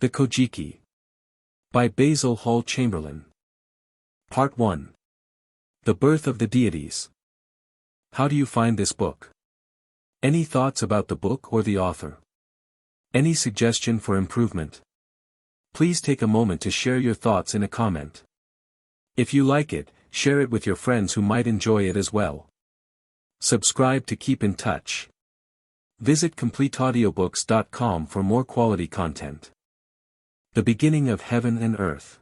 The Kojiki. By Basil Hall Chamberlain. Part 1. The Birth of the Deities. How do you find this book? Any thoughts about the book or the author? Any suggestion for improvement? Please take a moment to share your thoughts in a comment. If you like it, share it with your friends who might enjoy it as well. Subscribe to keep in touch. Visit CompleteAudiobooks.com for more quality content. The beginning of heaven and earth.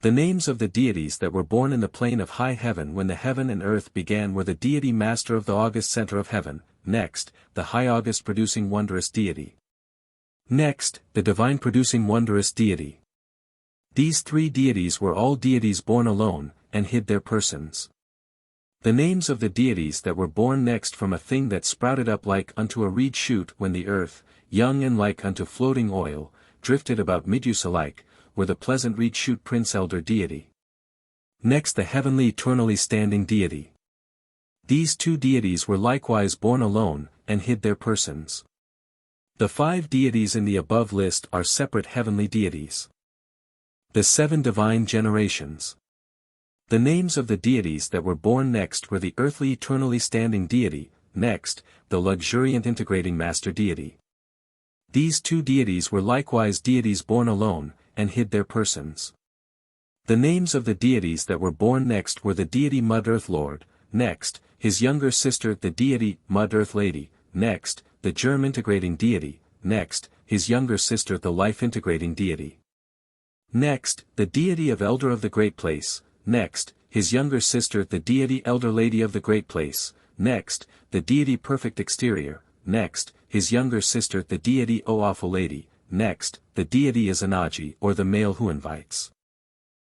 The names of the deities that were born in the plane of high heaven when the heaven and earth began were the deity master of the august center of heaven, next, the high august producing wondrous deity. Next, the divine producing wondrous deity. These three deities were all deities born alone, and hid their persons. The names of the deities that were born next from a thing that sprouted up like unto a reed shoot when the earth, young and like unto floating oil, drifted about miduse alike, were the pleasant reed shoot prince elder deity. Next the heavenly eternally standing deity. These two deities were likewise born alone, and hid their persons. The 5 deities in the above list are separate heavenly deities. The 7 divine generations. The names of the deities that were born next were the earthly eternally standing deity, next, the luxuriant integrating master deity. These two deities were likewise deities born alone, and hid their persons. The names of the deities that were born next were the deity Mud Earth Lord, next, his younger sister the deity Mud Earth Lady, next, the germ integrating deity, next, his younger sister the life integrating deity. Next, the deity of Elder of the Great Place, next, his younger sister the deity Elder Lady of the Great Place, next, the deity Perfect Exterior, next, his younger sister the deity O Awful Lady, next, the deity Izanagi or the male who invites.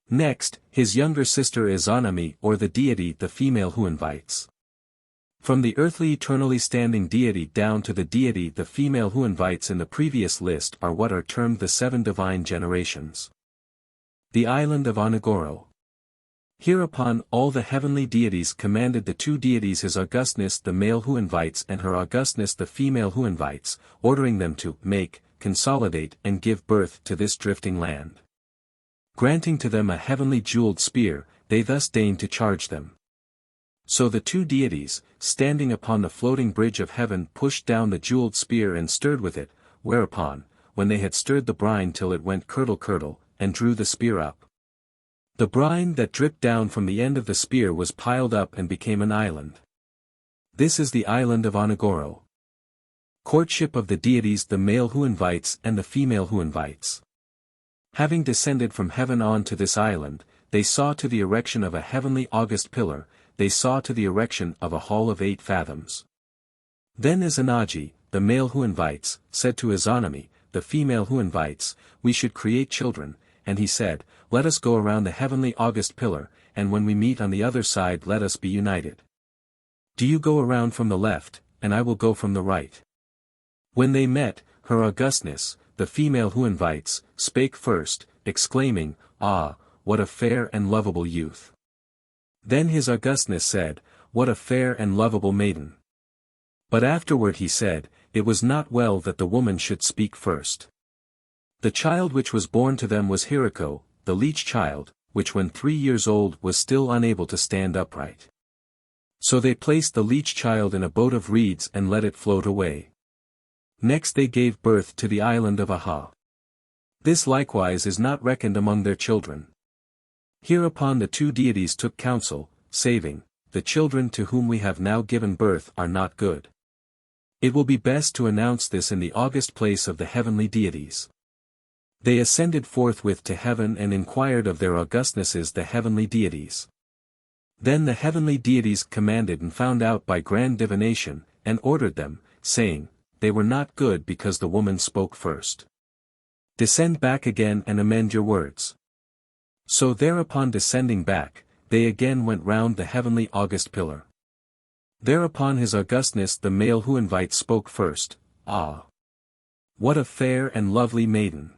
Next, his younger sister Izanami or the deity the female who invites. From the earthly eternally standing deity down to the deity the female who invites in the previous list are what are termed the 7 divine generations. The Island of Onogoro. Hereupon all the heavenly deities commanded the 2 deities His Augustness the male who invites and Her Augustness the female who invites, ordering them to make, consolidate and give birth to this drifting land. Granting to them a heavenly jeweled spear, they thus deigned to charge them. So the 2 deities, standing upon the floating bridge of heaven pushed down the jeweled spear and stirred with it, whereupon, when they had stirred the brine till it went curdle, and drew the spear up. The brine that dripped down from the end of the spear was piled up and became an island. This is the Island of Onogoro. Courtship of the deities the male who invites and the female who invites. Having descended from heaven on to this island, they saw to the erection of a heavenly august pillar, they saw to the erection of a hall of 8 fathoms. Then Izanagi, the male who invites, said to Izanami, the female who invites, we should create children, and he said, let us go around the heavenly august pillar, and when we meet on the other side let us be united. Do you go around from the left, and I will go from the right. When they met, Her Augustness, the female who invites, spake first, exclaiming, ah, what a fair and lovable youth. Then His Augustness said, what a fair and lovable maiden. But afterward he said, it was not well that the woman should speak first. The child which was born to them was Hiriko, the leech child, which when 3 years old was still unable to stand upright. So they placed the leech child in a boat of reeds and let it float away. Next they gave birth to the island of Aha. This likewise is not reckoned among their children. Hereupon the 2 deities took counsel, saying, the children to whom we have now given birth are not good. It will be best to announce this in the august place of the heavenly deities. They ascended forthwith to heaven and inquired of their Augustnesses the heavenly deities. Then the heavenly deities commanded and found out by grand divination, and ordered them, saying, they were not good because the woman spoke first. Descend back again and amend your words. So thereupon descending back, they again went round the heavenly august pillar. Thereupon His Augustness the male who invites spoke first, ah! What a fair and lovely maiden!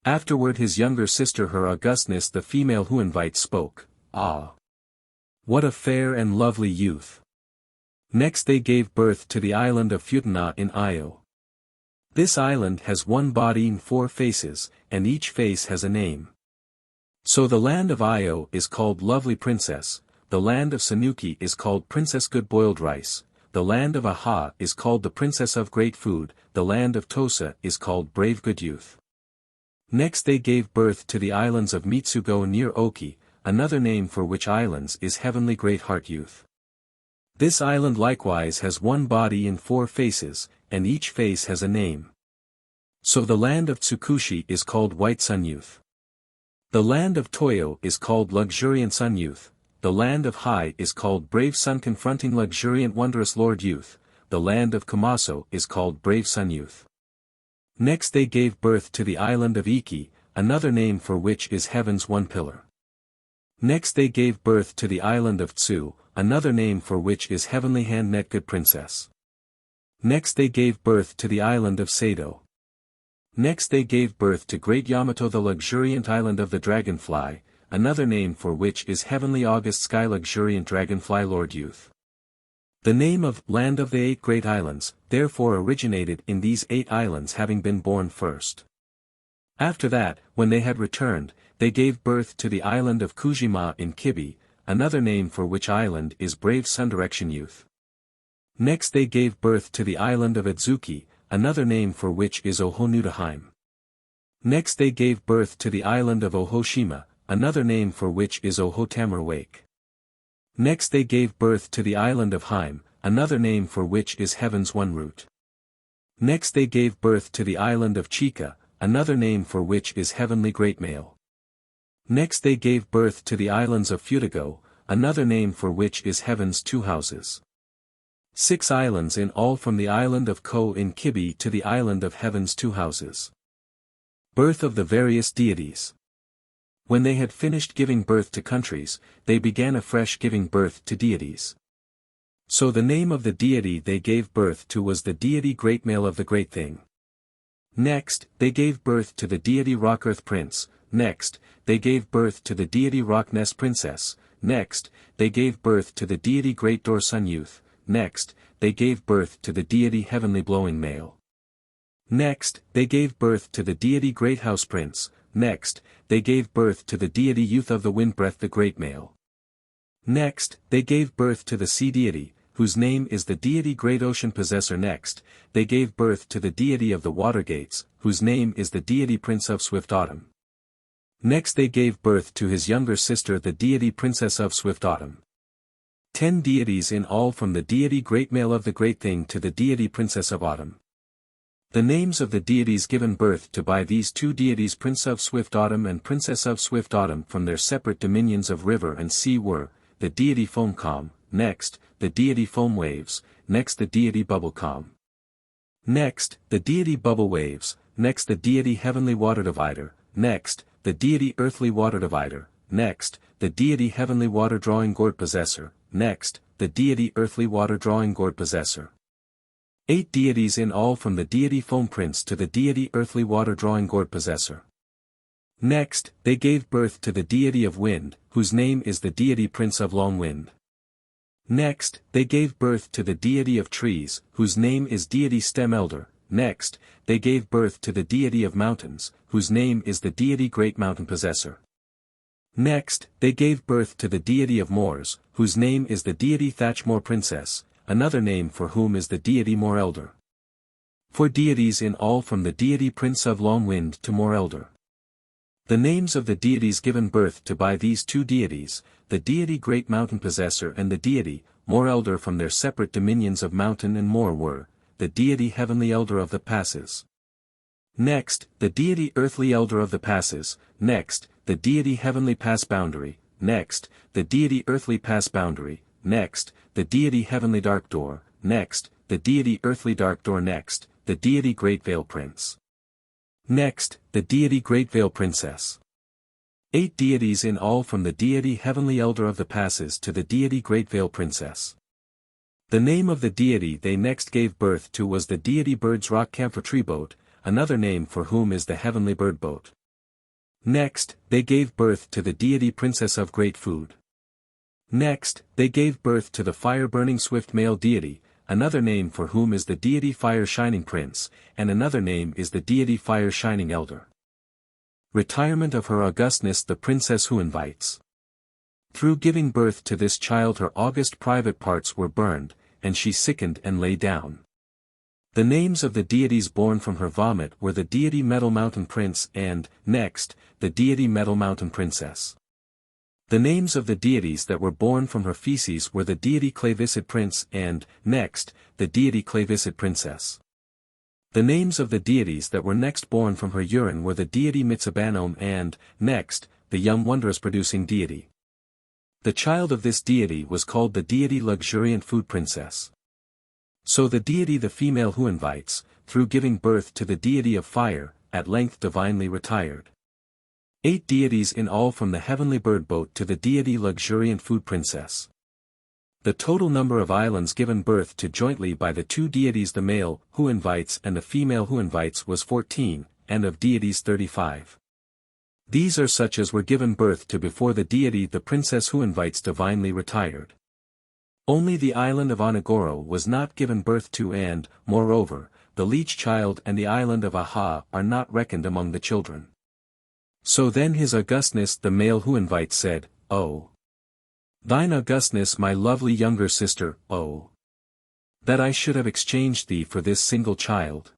Afterward his younger sister Her Augustness the female who invites spoke, ah! What a fair and lovely youth! Next they gave birth to the island of Futuna in Io. This island has one body and four faces, and each face has a name. So the land of Io is called Lovely Princess, the land of Sanuki is called Princess Good Boiled Rice, the land of Aha is called the Princess of Great Food, the land of Tosa is called Brave Good Youth. Next they gave birth to the islands of Mitsugo near Oki, another name for which islands is Heavenly Great Heart Youth. This island likewise has one body and four faces, and each face has a name. So the land of Tsukushi is called White Sun Youth. The land of Toyo is called Luxuriant Sun Youth, the land of Hai is called Brave Sun Confronting Luxuriant Wondrous Lord Youth, the land of Kumaso is called Brave Sun Youth. Next they gave birth to the island of Iki, another name for which is Heaven's One Pillar. Next they gave birth to the island of Tsu, another name for which is Heavenly Hand Net Good Princess. Next they gave birth to the island of Sado. Next they gave birth to Great Yamato the Luxuriant Island of the Dragonfly, another name for which is Heavenly August Sky Luxuriant Dragonfly Lord Youth. The name of Land of the Eight Great Islands, therefore originated in these 8 islands having been born first. After that, when they had returned, they gave birth to the island of Kujima in Kibi, another name for which island is Brave Sun Direction Youth. Next they gave birth to the island of Idzuki, another name for which is Ohonudaheim. Next they gave birth to the island of Ohoshima, another name for which is Ohotamura Wake. Next they gave birth to the island of Heim, another name for which is Heaven's One Root. Next they gave birth to the island of Chika, another name for which is Heavenly Great Male. Next they gave birth to the islands of Futago, another name for which is Heaven's Two Houses. 6 islands in all from the island of Ko in Kibi to the island of Heaven's Two Houses. Birth of the various deities. When they had finished giving birth to countries, they began afresh giving birth to deities. So the name of the deity they gave birth to was the deity Great Male of the Great Thing. Next, they gave birth to the deity Rock Earth Prince. Next, they gave birth to the deity Rock Nest Princess. Next, they gave birth to the deity Great Door Sun Youth. Next, they gave birth to the deity Heavenly Blowing Male. Next, they gave birth to the deity Great House Prince. Next, they gave birth to the deity Youth of the Wind Breath the Great Male. Next, they gave birth to the sea deity, whose name is the deity Great Ocean Possessor. Next, they gave birth to the deity of the Water Gates, whose name is the deity Prince of Swift Autumn. Next they gave birth to his younger sister the deity Princess of Swift Autumn. 10 deities in all from the deity Great Male of the Great Thing to the deity Princess of Autumn. The names of the deities given birth to by these 2 deities Prince of Swift Autumn and Princess of Swift Autumn from their separate dominions of river and sea were, the deity Foam Calm, next, the deity Foam Waves, next the deity Bubble Calm. Next, the deity Bubble Waves, next the deity Heavenly Water Divider, next, the deity Earthly Water Divider, next, the deity Heavenly Water Drawing Gourd Possessor, next, the deity Earthly Water Drawing Gourd Possessor. 8 deities in all from the deity Foam Prince to the deity Earthly Water Drawing Gourd Possessor. Next, they gave birth to the deity of Wind, whose name is the deity Prince of Long Wind. Next, they gave birth to the deity of Trees, whose name is deity Stem Elder. Next, they gave birth to the deity of Mountains, whose name is the deity Great Mountain Possessor. Next, they gave birth to the deity of Moors, whose name is the deity Thatchmore Princess, another name for whom is the deity More Elder. 4 deities in all from the deity Prince of Long Wind to More Elder. The names of the deities given birth to by these 2 deities, the deity Great Mountain Possessor and the deity, More Elder from their separate dominions of mountain and moor were, the deity Heavenly Elder of the Passes. Next, the deity Earthly Elder of the Passes, next, the deity Heavenly Pass Boundary, next, the deity Earthly Pass Boundary, next, the deity Heavenly Dark Door, next, the deity Earthly Dark Door. Next, the deity Great Veil Prince. Next, the deity Great Veil Princess. 8 deities in all from the deity Heavenly Elder of the Passes to the deity Great Veil Princess. The name of the deity they next gave birth to was the deity Bird's Rock Camphor Tree Boat, another name for whom is the Heavenly Bird Boat. Next, they gave birth to the deity Princess of Great Food. Next, they gave birth to the fire-burning swift male deity, another name for whom is the deity Fire Shining Prince, and another name is the deity Fire Shining Elder. Retirement of Her Augustness the Princess who invites. Through giving birth to this child her august private parts were burned, and she sickened and lay down. The names of the deities born from her vomit were the deity Metal Mountain Prince and, next, the deity Metal Mountain Princess. The names of the deities that were born from her feces were the deity Clay Viscid Prince and, next, the deity Clay Viscid Princess. The names of the deities that were next born from her urine were the deity Mitsubanome and, next, the young wondrous producing deity. The child of this deity was called the deity Luxuriant Food Princess. So the deity the female who invites, through giving birth to the deity of fire, at length divinely retired. 8 deities in all from the heavenly bird boat to the deity Luxuriant Food Princess. The total number of islands given birth to jointly by the 2 deities the male who invites and the female who invites was 14, and of deities 35. These are such as were given birth to before the deity the princess who invites divinely retired. Only the island of Onogoro was not given birth to and, moreover, the leech child and the island of Aha are not reckoned among the children. So then His Augustness the male who invites said, "Oh! Thine Augustness my lovely younger sister, oh! That I should have exchanged thee for this single child."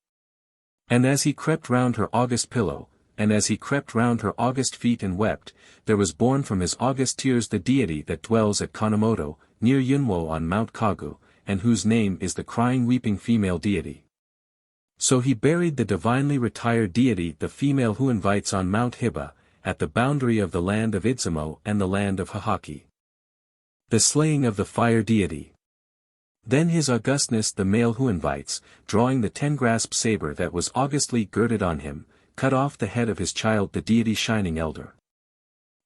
And as he crept round her august pillow, and as he crept round her august feet and wept, there was born from his august tears the deity that dwells at Kanemoto, near Yunwo on Mount Kagu, and whose name is the crying weeping female deity. So he buried the divinely retired deity the female who invites on Mount Hiba, at the boundary of the land of Izumo and the land of Hahaki. The Slaying of the Fire-Deity. Then His Augustness the male who invites, drawing the 10-grasped saber that was augustly girded on him, cut off the head of his child the deity Shining Elder.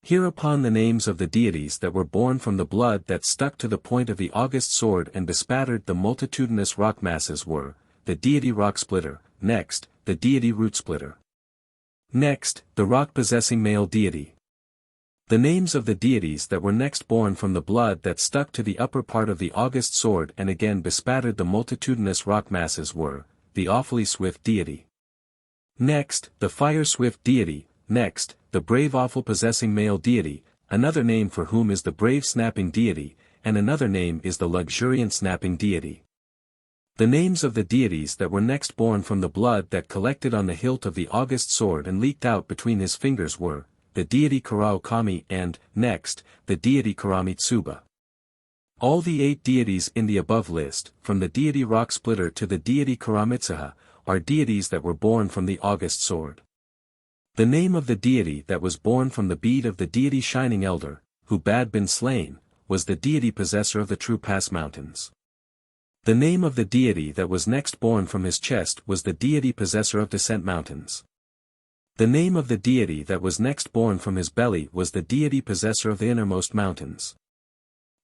Hereupon the names of the deities that were born from the blood that stuck to the point of the august sword and bespattered the multitudinous rock masses were, the deity Rock Splitter, next, the deity Root Splitter. Next, the rock-possessing male deity. The names of the deities that were next born from the blood that stuck to the upper part of the august sword and again bespattered the multitudinous rock masses were, the awfully swift deity. Next, the fire-swift deity, next, the brave awful possessing male deity, another name for whom is the brave snapping deity, and another name is the luxuriant snapping deity. The names of the deities that were next born from the blood that collected on the hilt of the august sword and leaked out between his fingers were, the deity Karaokami and, next, the deity Karamitsuba. All the 8 deities in the above list, from the deity Rock Splitter to the deity Karamitsuha, are deities that were born from the august sword. The name of the deity that was born from the bead of the deity Shining Elder, who had been slain, was the deity possessor of the True Pass Mountains. The name of the deity that was next born from his chest was the deity possessor of Descent Mountains. The name of the deity that was next born from his belly was the deity possessor of the Innermost Mountains.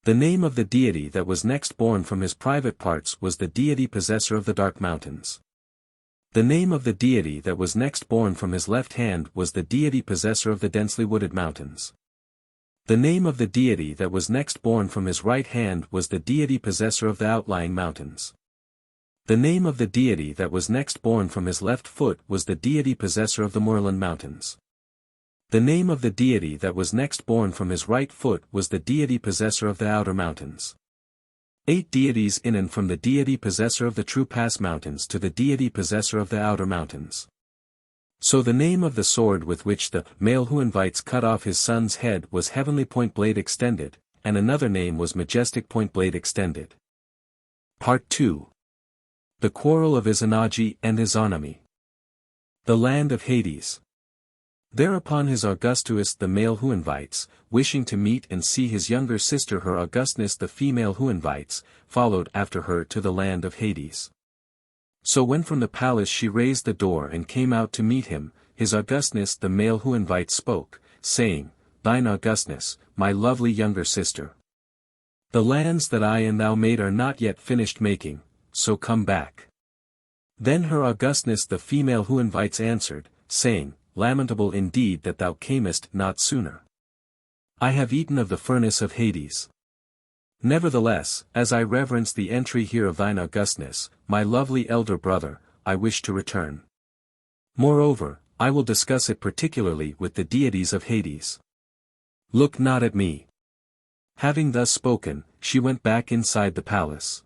The name of the deity that was next born from his private parts was the deity possessor of the Dark Mountains. The name of the deity that was next born from his left hand was the deity possessor of the densely wooded mountains. The name of the deity that was next born from his right hand was the deity possessor of the outlying mountains. The name of the deity that was next born from his left foot was the deity possessor of the moorland mountains. The name of the deity that was next born from his right foot was the deity possessor of the outer mountains. 8 deities in and from the deity possessor of the True Pass Mountains to the deity possessor of the outer mountains. So the name of the sword with which the male who invites cut off his son's head was Heavenly Point Blade Extended, and another name was Majestic Point Blade Extended. Part 2. The Quarrel of Izanagi and Izanami. The Land of Hades. Thereupon His Augustus the male who invites, wishing to meet and see his younger sister Her Augustness the female who invites, followed after her to the land of Hades. So when from the palace she raised the door and came out to meet him, His Augustness the male who invites spoke, saying, "Thine Augustness, my lovely younger sister. The lands that I and thou made are not yet finished making, so come back." Then Her Augustness the female who invites answered, saying, "Lamentable indeed that thou camest not sooner. I have eaten of the furnace of Hades. Nevertheless, as I reverence the entry here of thine Augustness, my lovely elder brother, I wish to return. Moreover, I will discuss it particularly with the deities of Hades. Look not at me." Having thus spoken, she went back inside the palace.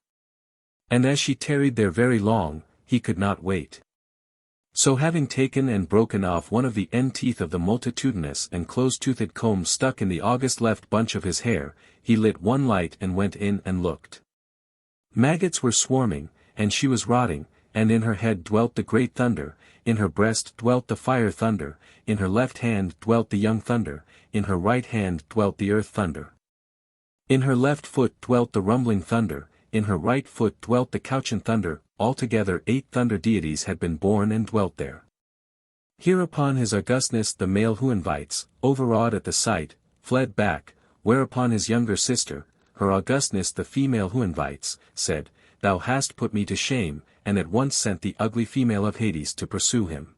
And as she tarried there very long, he could not wait. So having taken and broken off one of the end teeth of the multitudinous and close-toothed comb stuck in the august left bunch of his hair, he lit one light and went in and looked. Maggots were swarming, and she was rotting, and in her head dwelt the great thunder, in her breast dwelt the fire thunder, in her left hand dwelt the young thunder, in her right hand dwelt the earth thunder. In her left foot dwelt the rumbling thunder, in her right foot dwelt the couchant thunder, altogether 8 thunder deities had been born and dwelt there. Hereupon his Augustness the male who invites, overawed at the sight, fled back, whereupon his younger sister, her Augustness the female who invites, said, "Thou hast put me to shame," and at once sent the ugly female of Hades to pursue him.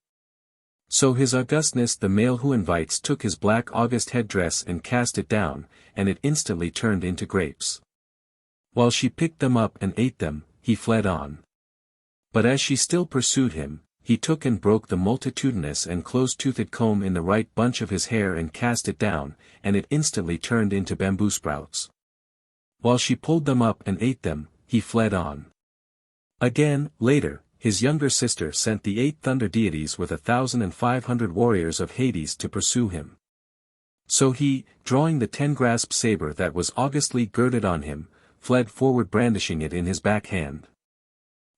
So his Augustness the male who invites took his black august headdress and cast it down, and it instantly turned into grapes. While she picked them up and ate them, he fled on. But as she still pursued him, he took and broke the multitudinous and close-toothed comb in the right bunch of his hair and cast it down, and it instantly turned into bamboo sprouts. While she pulled them up and ate them, he fled on. Again, later, his younger sister sent the 8 thunder deities with 1,500 warriors of Hades to pursue him. So he, drawing the 10-grasped saber that was augustly girded on him, fled forward brandishing it in his back hand.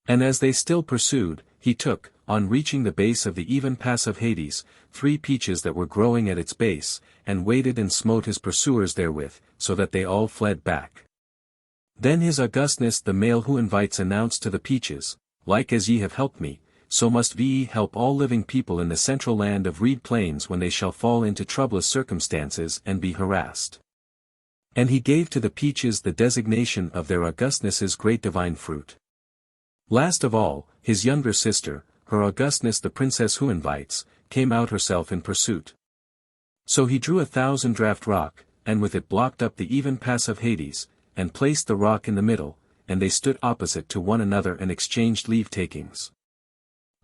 And as they still pursued, he took, on reaching the base of the even pass of Hades, 3 peaches that were growing at its base, and waited and smote his pursuers therewith, so that they all fled back. Then his Augustness the male who invites announced to the peaches, "Like as ye have helped me, so must ye help all living people in the central land of reed plains when they shall fall into troublous circumstances and be harassed." And he gave to the peaches the designation of their Augustness's great divine fruit. Last of all, his younger sister, her Augustness the princess who invites, came out herself in pursuit. So he drew 1,000-draught rock, and with it blocked up the even pass of Hades, and placed the rock in the middle, and they stood opposite to one another and exchanged leave-takings.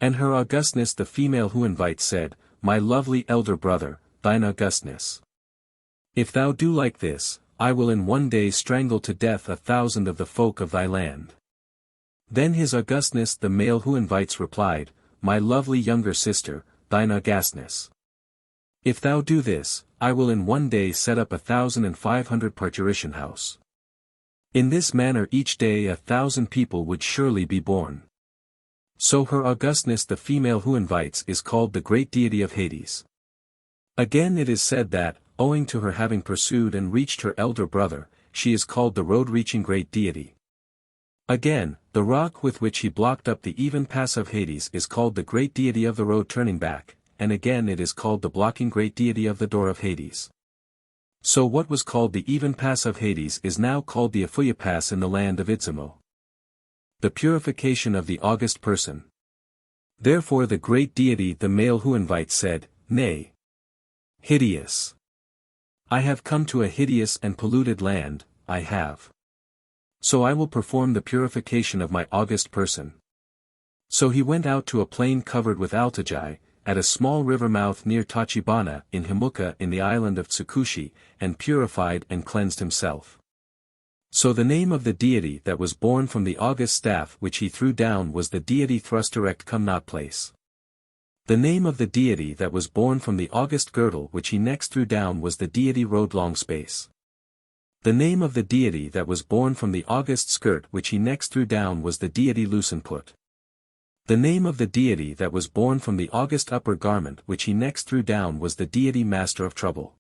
And her Augustness the female who invites said, "My lovely elder brother, thine Augustness. If thou do like this, I will in one day strangle to death 1,000 of the folk of thy land." Then his Augustness the male who invites replied, "My lovely younger sister, thine Augustness. If thou do this, I will in one day set up 1,500 parturition house. In this manner each day 1,000 people would surely be born." So her Augustness the female who invites is called the great deity of Hades. Again it is said that, owing to her having pursued and reached her elder brother, she is called the road-reaching great deity. Again, the rock with which he blocked up the even pass of Hades is called the great deity of the road turning back, and again it is called the blocking great deity of the door of Hades. So what was called the even pass of Hades is now called the Afuya pass in the land of Izumo. The purification of the august person. Therefore the great deity the male who invites said, "Nay. Hideous. I have come to a hideous and polluted land, I have. So I will perform the purification of my august person." So he went out to a plain covered with altaji, at a small river mouth near Tachibana in Himuka in the island of Tsukushi, and purified and cleansed himself. So the name of the deity that was born from the august staff which he threw down was the deity thrust erect come not place. The name of the deity that was born from the august girdle which he next threw down was the deity rode long space. The name of the deity that was born from the august skirt which he next threw down was the deity loosen put. The name of the deity that was born from the august upper garment which he next threw down was the deity master of trouble.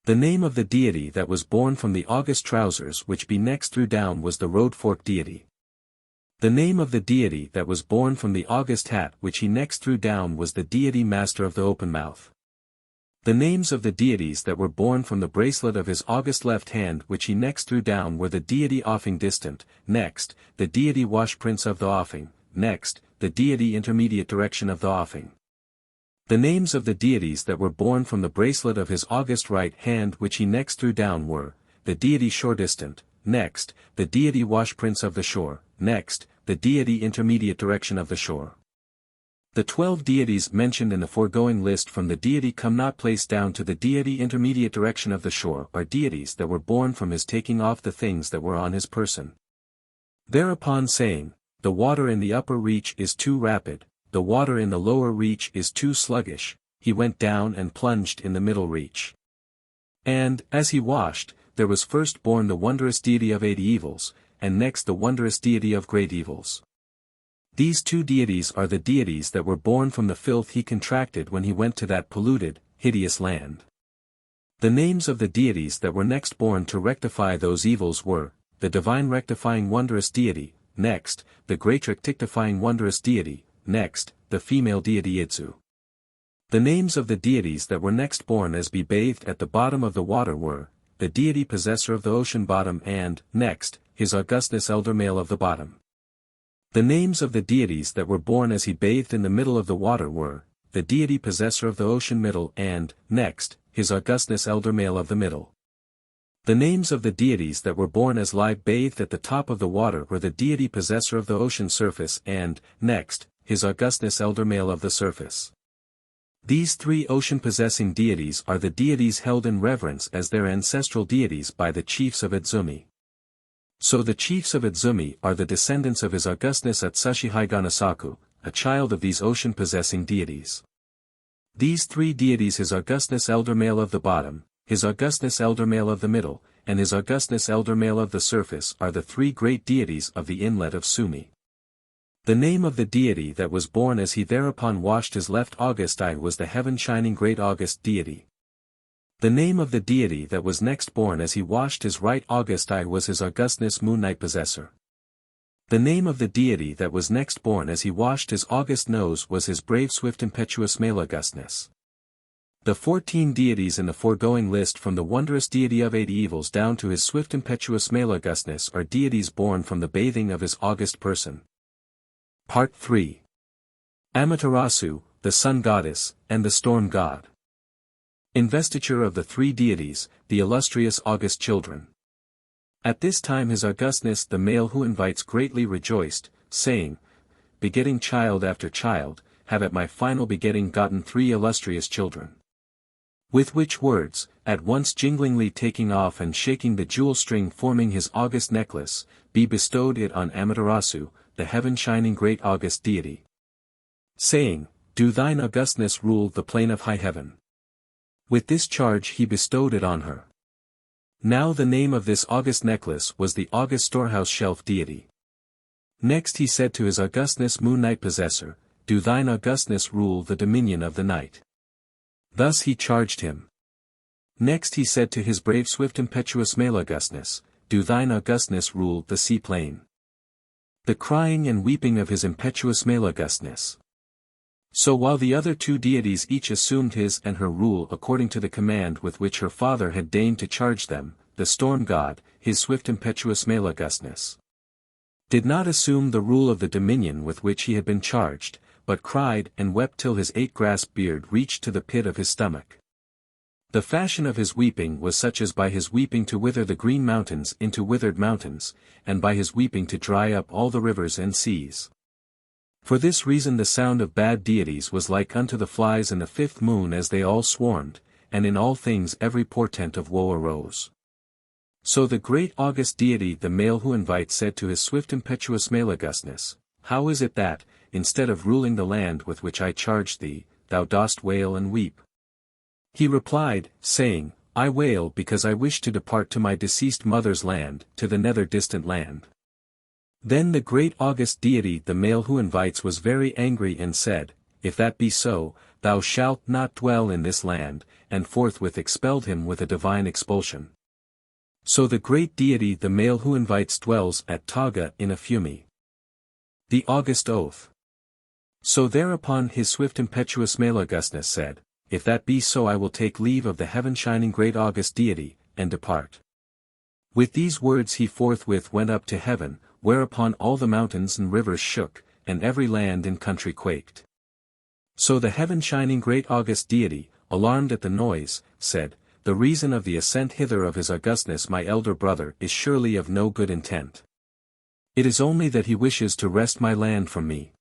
The name of the deity that was born from the august trousers which he next threw down was the road-forked deity. The name of the deity that was born from the august hat which he next threw down was the deity master of the open mouth. The names of the deities that were born from the bracelet of his august left hand which he next threw down were the deity offing distant, next, the deity wash prince of the offing, next, the deity intermediate direction of the offing. The names of the deities that were born from the bracelet of his august right hand which he next threw down were, the deity shore distant, next, the deity Wash Prince of the Shore, next, the deity Intermediate Direction of the Shore. The 12 deities mentioned in the foregoing list from the deity come not placed down to the deity Intermediate Direction of the Shore are deities that were born from his taking off the things that were on his person. Thereupon saying, the water in the upper reach is too rapid, the water in the lower reach is too sluggish, he went down and plunged in the middle reach. And, as he washed, there was first born the wondrous deity of 80 evils, and next the wondrous deity of great evils. These two deities are the deities that were born from the filth he contracted when he went to that polluted, hideous land. The names of the deities that were next born to rectify those evils were, the divine rectifying wondrous deity, next, the great rectifying wondrous deity, next, the female deity Itsu. The names of the deities that were next born as be bathed at the bottom of the water were, the deity possessor of the ocean bottom and, next, his Augustness elder male of the bottom. The names of the deities that were born as he bathed in the middle of the water were, the deity possessor of the ocean middle and, next, his Augustness elder male of the middle. The names of the deities that were born as lie bathed at the top of the water were the deity possessor of the ocean surface and, next, his Augustness elder male of the surface. These three ocean-possessing deities are the deities held in reverence as their ancestral deities by the chiefs of Izumi. So the chiefs of Izumi are the descendants of his Augustness Atsushi Higanasaku, a child of these ocean-possessing deities. These three deities his Augustness elder male of the bottom, his Augustness elder male of the middle, and his Augustness elder male of the surface are the three great deities of the inlet of Sumi. The name of the deity that was born as he thereupon washed his left August eye was the heaven-shining great August deity. The name of the deity that was next born as he washed his right August eye was his Augustness moon night possessor. The name of the deity that was next born as he washed his August nose was his brave swift impetuous-Male-Augustness. The 14 deities in the foregoing list from the wondrous deity of 80 evils down to his swift impetuous-Male-Augustness are deities born from the bathing of his August person. Part 3. Amaterasu, the Sun Goddess, and the Storm God. Investiture of the three deities, the illustrious August children. At this time his Augustness the male who invites greatly rejoiced, saying, begetting child after child, have at my final begetting gotten 3 illustrious children. With which words, at once jinglingly taking off and shaking the jewel string forming his August necklace, be bestowed it on Amaterasu, the heaven-shining great August deity. Saying, do thine Augustness rule the plane of high heaven. With this charge he bestowed it on her. Now the name of this August necklace was the August storehouse shelf deity. Next he said to his Augustness moon night possessor, do thine Augustness rule the dominion of the night. Thus he charged him. Next he said to his brave swift impetuous-Male-Augustness, do thine Augustness rule the sea plane. The crying and weeping of his impetuous-Male-Augustness. So while the other 2 deities each assumed his and her rule according to the command with which her father had deigned to charge them, the storm god, his swift impetuous-Male-Augustness, did not assume the rule of the dominion with which he had been charged, but cried and wept till his 8-grasped beard reached to the pit of his stomach. The fashion of his weeping was such as by his weeping to wither the green mountains into withered mountains, and by his weeping to dry up all the rivers and seas. For this reason the sound of bad deities was like unto the flies in the 5th moon as they all swarmed, and in all things every portent of woe arose. So the great August deity the male who invites said to his swift impetuous-Male-Augustness, how is it that, instead of ruling the land with which I charged thee, thou dost wail and weep? He replied, saying, I wail because I wish to depart to my deceased mother's land, to the Nether-Distant-Land. Then the great August deity the male who invites was very angry and said, if that be so, thou shalt not dwell in this land, and forthwith expelled him with a divine expulsion. So the great deity the male who invites dwells at Taga in a fumy. The August Oath. So thereupon his swift impetuous-Male-Augustness said, if that be so I will take leave of the heaven-shining great August deity, and depart. With these words he forthwith went up to heaven, whereupon all the mountains and rivers shook, and every land and country quaked. So the heaven-shining great August deity, alarmed at the noise, said, the reason of the ascent hither of his Augustness my elder brother is surely of no good intent. It is only that he wishes to wrest my land from me.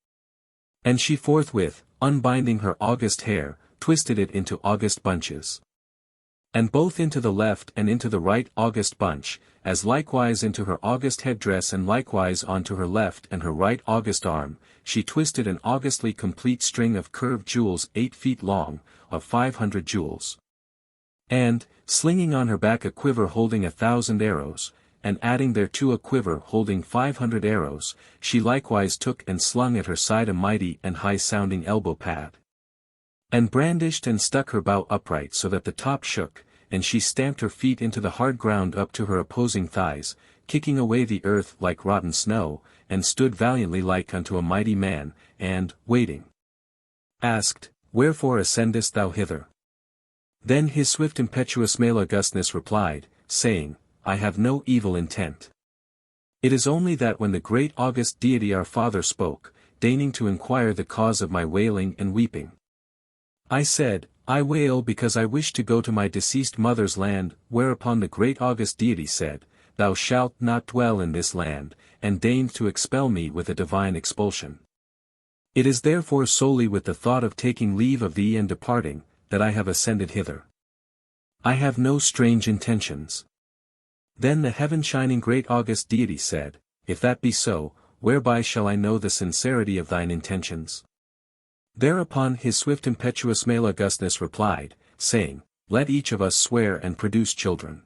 And she forthwith, unbinding her august hair, twisted it into august bunches. And both into the left and into the right august bunch, as likewise into her august headdress and likewise onto her left and her right august arm, she twisted an augustly complete string of curved jewels 8 feet long, of 500 jewels. And, slinging on her back a quiver holding 1,000 arrows, and adding thereto a quiver holding 500 arrows, she likewise took and slung at her side a mighty and high-sounding elbow pad. And brandished and stuck her bow upright so that the top shook, and she stamped her feet into the hard ground up to her opposing thighs, kicking away the earth like rotten snow, and stood valiantly like unto a mighty man, and, waiting, asked, Wherefore ascendest thou hither? Then his swift Impetuous-Male-Augustness replied, saying, I have no evil intent. It is only that when the great august deity our father spoke, deigning to inquire the cause of my wailing and weeping, I said, I wail because I wish to go to my deceased mother's land, whereupon the great august deity said, Thou shalt not dwell in this land, and deigned to expel me with a divine expulsion. It is therefore solely with the thought of taking leave of thee and departing, that I have ascended hither. I have no strange intentions. Then the heaven-shining great august deity said, If that be so, whereby shall I know the sincerity of thine intentions? Thereupon his swift Impetuous-Male-Augustness replied, saying, Let each of us swear and produce children.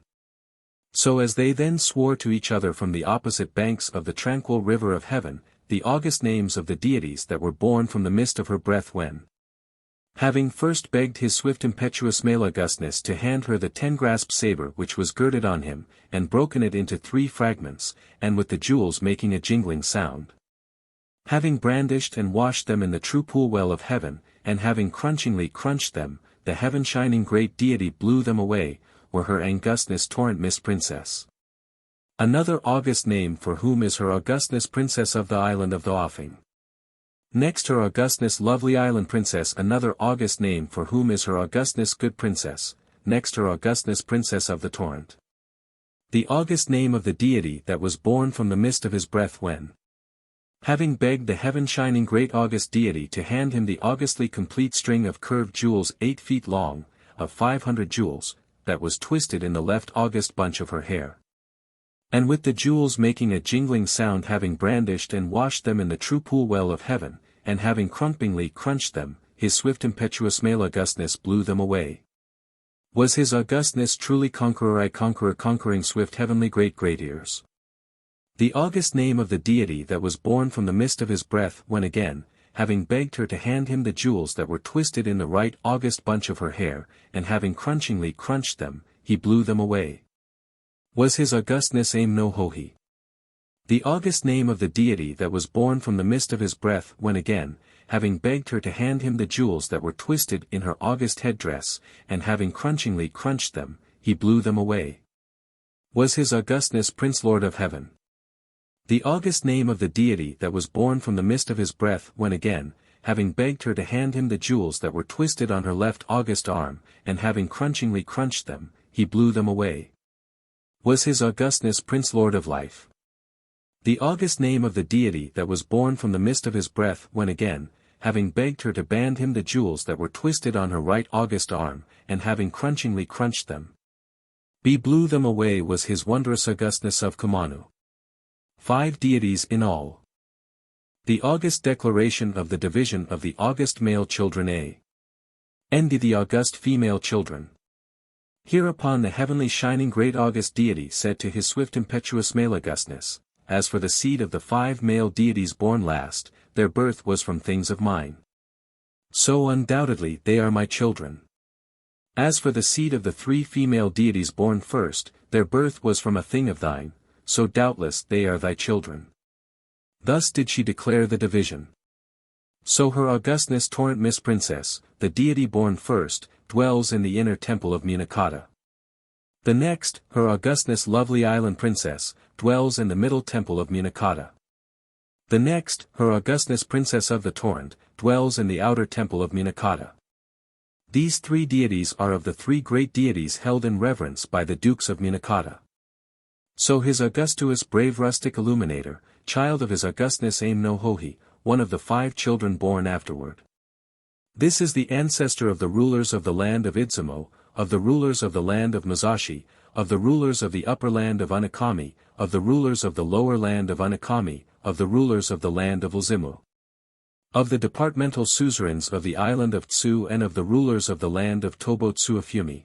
So as they then swore to each other from the opposite banks of the tranquil river of heaven, the august names of the deities that were born from the mist of her breath when, having first begged his swift Impetuous-Male-Augustness to hand her the 10-grasped saber which was girded on him, and broken it into 3 fragments, and with the jewels making a jingling sound. Having brandished and washed them in the true pool well of heaven, and having crunchingly crunched them, the heaven-shining great deity blew them away, were her Augustness torrent Miss Princess. Another august name for whom is her Augustness Princess of the Island of the Offing. Next her Augustness Lovely Island Princess. Another august name for whom is her Augustness Good Princess. Next her Augustness Princess of the Torrent. The august name of the deity that was born from the mist of his breath when, having begged the heaven-shining great august deity to hand him the augustly complete string of curved jewels 8 feet long, of 500 jewels, that was twisted in the left august bunch of her hair. And with the jewels making a jingling sound, having brandished and washed them in the true pool well of heaven, and having crunchingly crunched them, his swift Impetuous-Male-Augustness blew them away. Was his Augustness truly conqueror? I conqueror conquering swift heavenly great ears. The august name of the deity that was born from the mist of his breath when again, having begged her to hand him the jewels that were twisted in the right august bunch of her hair, and having crunchingly crunched them, he blew them away. Was his Augustness Aim-no-Hohi. The august name of the deity that was born from the mist of his breath when again, having begged her to hand him the jewels that were twisted in her august headdress, and having crunchingly crunched them, he blew them away. Was his Augustness Prince Lord of Heaven. The august name of the deity that was born from the mist of his breath when again, having begged her to hand him the jewels that were twisted on her left august arm, and having crunchingly crunched them, he blew them away. Was his Augustness Prince Lord of Life. The august name of the deity that was born from the mist of his breath when again, having begged her to band him the jewels that were twisted on her right august arm, and having crunchingly crunched them, he blew them away. Was his wondrous Augustness of Kumano. 5 deities in all. The august declaration of the division of the august male children A.Nd. the august female children. Hereupon the heavenly shining great august deity said to his swift Impetuous-Male-Augustness, As for the seed of the 5 male deities born last, their birth was from things of mine. So undoubtedly they are my children. As for the seed of the 3 female deities born first, their birth was from a thing of thine, so doubtless they are thy children. Thus did she declare the division. So her Augustness Torrent Miss Princess, the deity born first, dwells in the inner temple of Munakata. The next, her Augustness Lovely Island Princess, dwells in the middle temple of Munakata. The next, her Augustness Princess of the Torrent, dwells in the outer temple of Munakata. These three deities are of the three great deities held in reverence by the Dukes of Minakata. So His Augustus brave rustic illuminator, child of His Augustness Aim no Hohi, one of the 5 children born afterward. This is the ancestor of the rulers of the land of Idzumo, of the rulers of the land of Musashi, of the rulers of the upper land of Unakami, of the rulers of the lower land of Unakami, of the rulers of the land of Uzimu. Of the departmental suzerains of the island of Tsu and of the rulers of the land of Tobotsuafumi.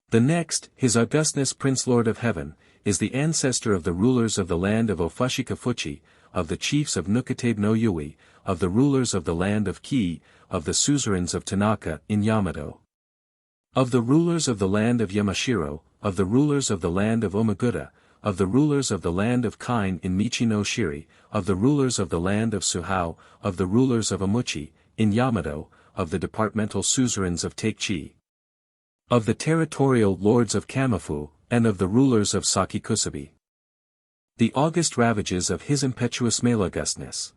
The next, His Augustness Prince Lord of Heaven, is the ancestor of the rulers of the land of Ofushikafuchi, of the chiefs of Nukatabe no Yui, of the rulers of the land of Ki, of the suzerains of Tanaka in Yamato. Of the rulers of the land of Yamashiro, of the rulers of the land of Omaguta, of the rulers of the land of Kain in Michi-no-Shiri, of the rulers of the land of Suhao, of the rulers of Amuchi, in Yamato, of the departmental suzerains of Take-chi. Of the territorial lords of Kamafu, and of the rulers of Sakikusabi. The august ravages of His-Impetuous-Male-Augustness.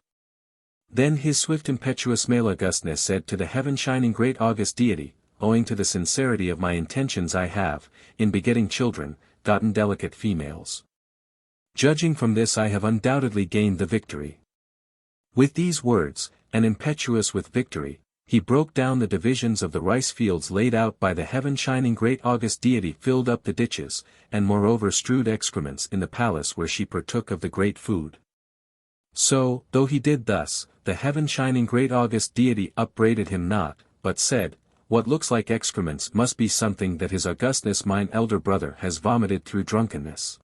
Then His swift Impetuous-Male-Augustness said to the heaven-shining great august deity, owing to the sincerity of my intentions I have, in begetting children, gotten delicate females. Judging from this I have undoubtedly gained the victory. With these words, and impetuous with victory, he broke down the divisions of the rice fields laid out by the heaven-shining great august deity, filled up the ditches, and moreover strewed excrements in the palace where she partook of the great food. So, though he did thus, the heaven-shining great august deity upbraided him not, but said, what looks like excrements must be something that His Augustness mine elder brother has vomited through drunkenness.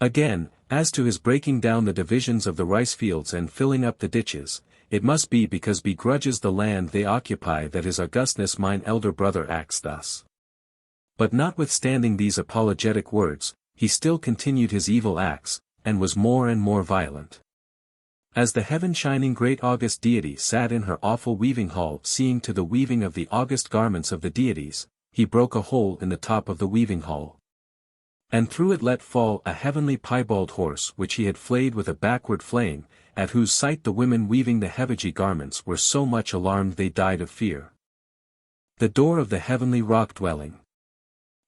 Again, as to his breaking down the divisions of the rice fields and filling up the ditches, it must be because begrudges the land they occupy that His Augustness mine elder brother acts thus. But notwithstanding these apologetic words, he still continued his evil acts, and was more and more violent. As the heaven-shining great august deity sat in her awful weaving hall seeing to the weaving of the august garments of the deities, he broke a hole in the top of the weaving hall. And through it let fall a heavenly piebald horse which he had flayed with a backward flaying, at whose sight the women weaving the heavy garments were so much alarmed they died of fear. The door of the heavenly rock-dwelling.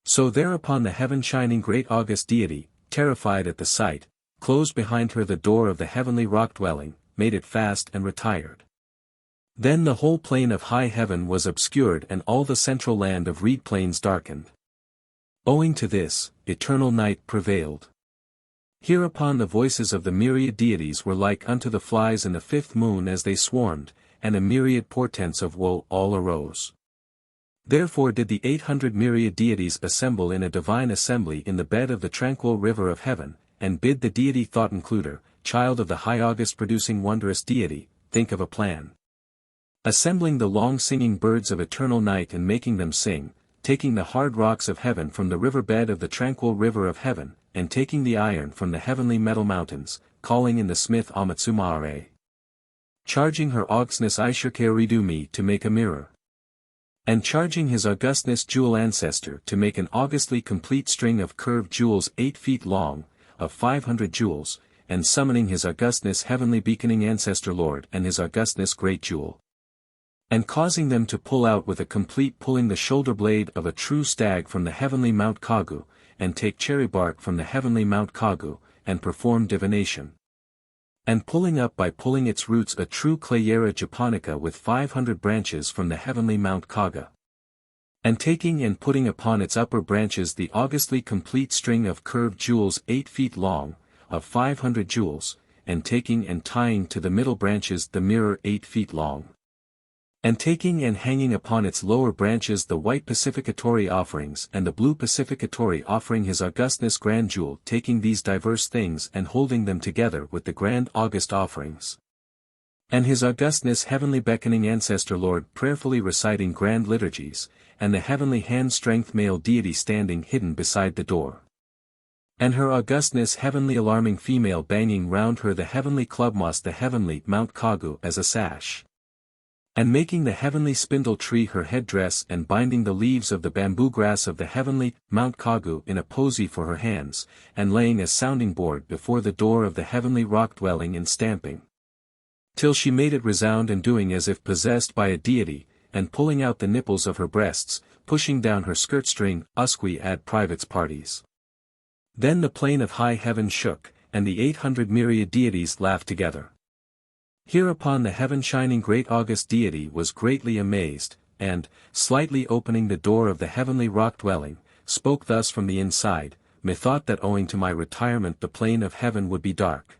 So thereupon the heaven-shining great august deity, terrified at the sight, closed behind her the door of the heavenly rock-dwelling, made it fast and retired. Then the whole plain of high heaven was obscured and all the central land of reed plains darkened. Owing to this, eternal night prevailed. Hereupon the voices of the myriad deities were like unto the flies in the 5th moon as they swarmed, and a myriad portents of woe all arose. Therefore did the 800 myriad deities assemble in a divine assembly in the bed of the tranquil river of heaven, and bid the deity Thought Includer, child of the high august producing wondrous deity, think of a plan. Assembling the long singing birds of eternal night and making them sing, taking the hard rocks of heaven from the river bed of the tranquil river of heaven, and taking the iron from the heavenly metal mountains, calling in the smith Amatsumare. Charging her augustness Ishirkaridumi to make a mirror. And charging His Augustness jewel ancestor to make an augustly complete string of curved jewels 8 feet long, of 500 jewels, and summoning His Augustness heavenly beaconing ancestor Lord and His Augustness great jewel. And causing them to pull out with a complete pulling the shoulder blade of a true stag from the heavenly Mount Kagu, and take cherry bark from the heavenly Mount Kagu, and perform divination. And pulling up by pulling its roots a true Clayera japonica with 500 branches from the heavenly Mount Kaga. And taking and putting upon its upper branches the augustly complete string of curved jewels 8 feet long, of 500 jewels, and taking and tying to the middle branches the mirror 8 feet long. And taking and hanging upon its lower branches the white pacificatory offerings and the blue pacificatory offering His Augustness grand jewel, taking these diverse things and holding them together with the grand august offerings. And His Augustness heavenly beckoning ancestor Lord prayerfully reciting grand liturgies, and the heavenly hand-strength male deity standing hidden beside the door. And her Augustness heavenly alarming female banging round her the heavenly clubmoss the heavenly Mount Kagu as a sash. And making the heavenly spindle tree her headdress and binding the leaves of the bamboo grass of the heavenly Mount Kagu in a posy for her hands, and laying a sounding board before the door of the heavenly rock dwelling and stamping. Till she made it resound and doing as if possessed by a deity, and pulling out the nipples of her breasts, pushing down her skirt string, usque ad privates parties. Then the plane of high heaven shook, and the 800 myriad deities laughed together. Hereupon the heaven-shining great august deity was greatly amazed, and, slightly opening the door of the heavenly rock-dwelling, spoke thus from the inside, "Methought that owing to my retirement the plain of heaven would be dark.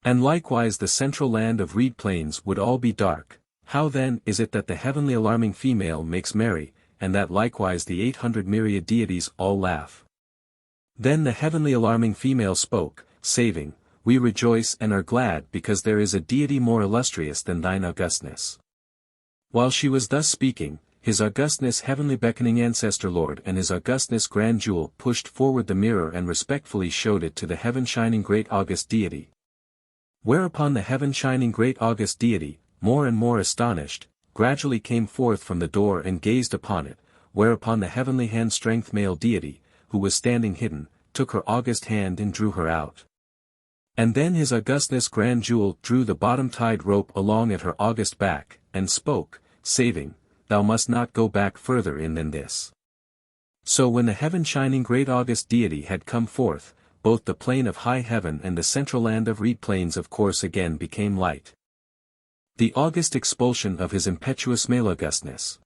And likewise the central land of reed plains would all be dark. How then is it that the heavenly alarming female makes merry, and that likewise the 800 myriad deities all laugh?" Then the heavenly alarming female spoke, saying, "We rejoice and are glad because there is a deity more illustrious than thine augustness." While she was thus speaking, His Augustness heavenly beckoning ancestor lord and His Augustness grand jewel pushed forward the mirror and respectfully showed it to the heaven-shining great august deity. Whereupon the heaven-shining great august deity, more and more astonished, gradually came forth from the door and gazed upon it, whereupon the heavenly hand-strength male deity, who was standing hidden, took her august hand and drew her out. And then His Augustness grand jewel drew the bottom-tied rope along at her august back, and spoke, saying, "Thou must not go back further in than this." So when the heaven-shining great august deity had come forth, both the plain of high heaven and the central land of reed plains of course again became light. The august expulsion of His-Impetuous-Male-Augustness.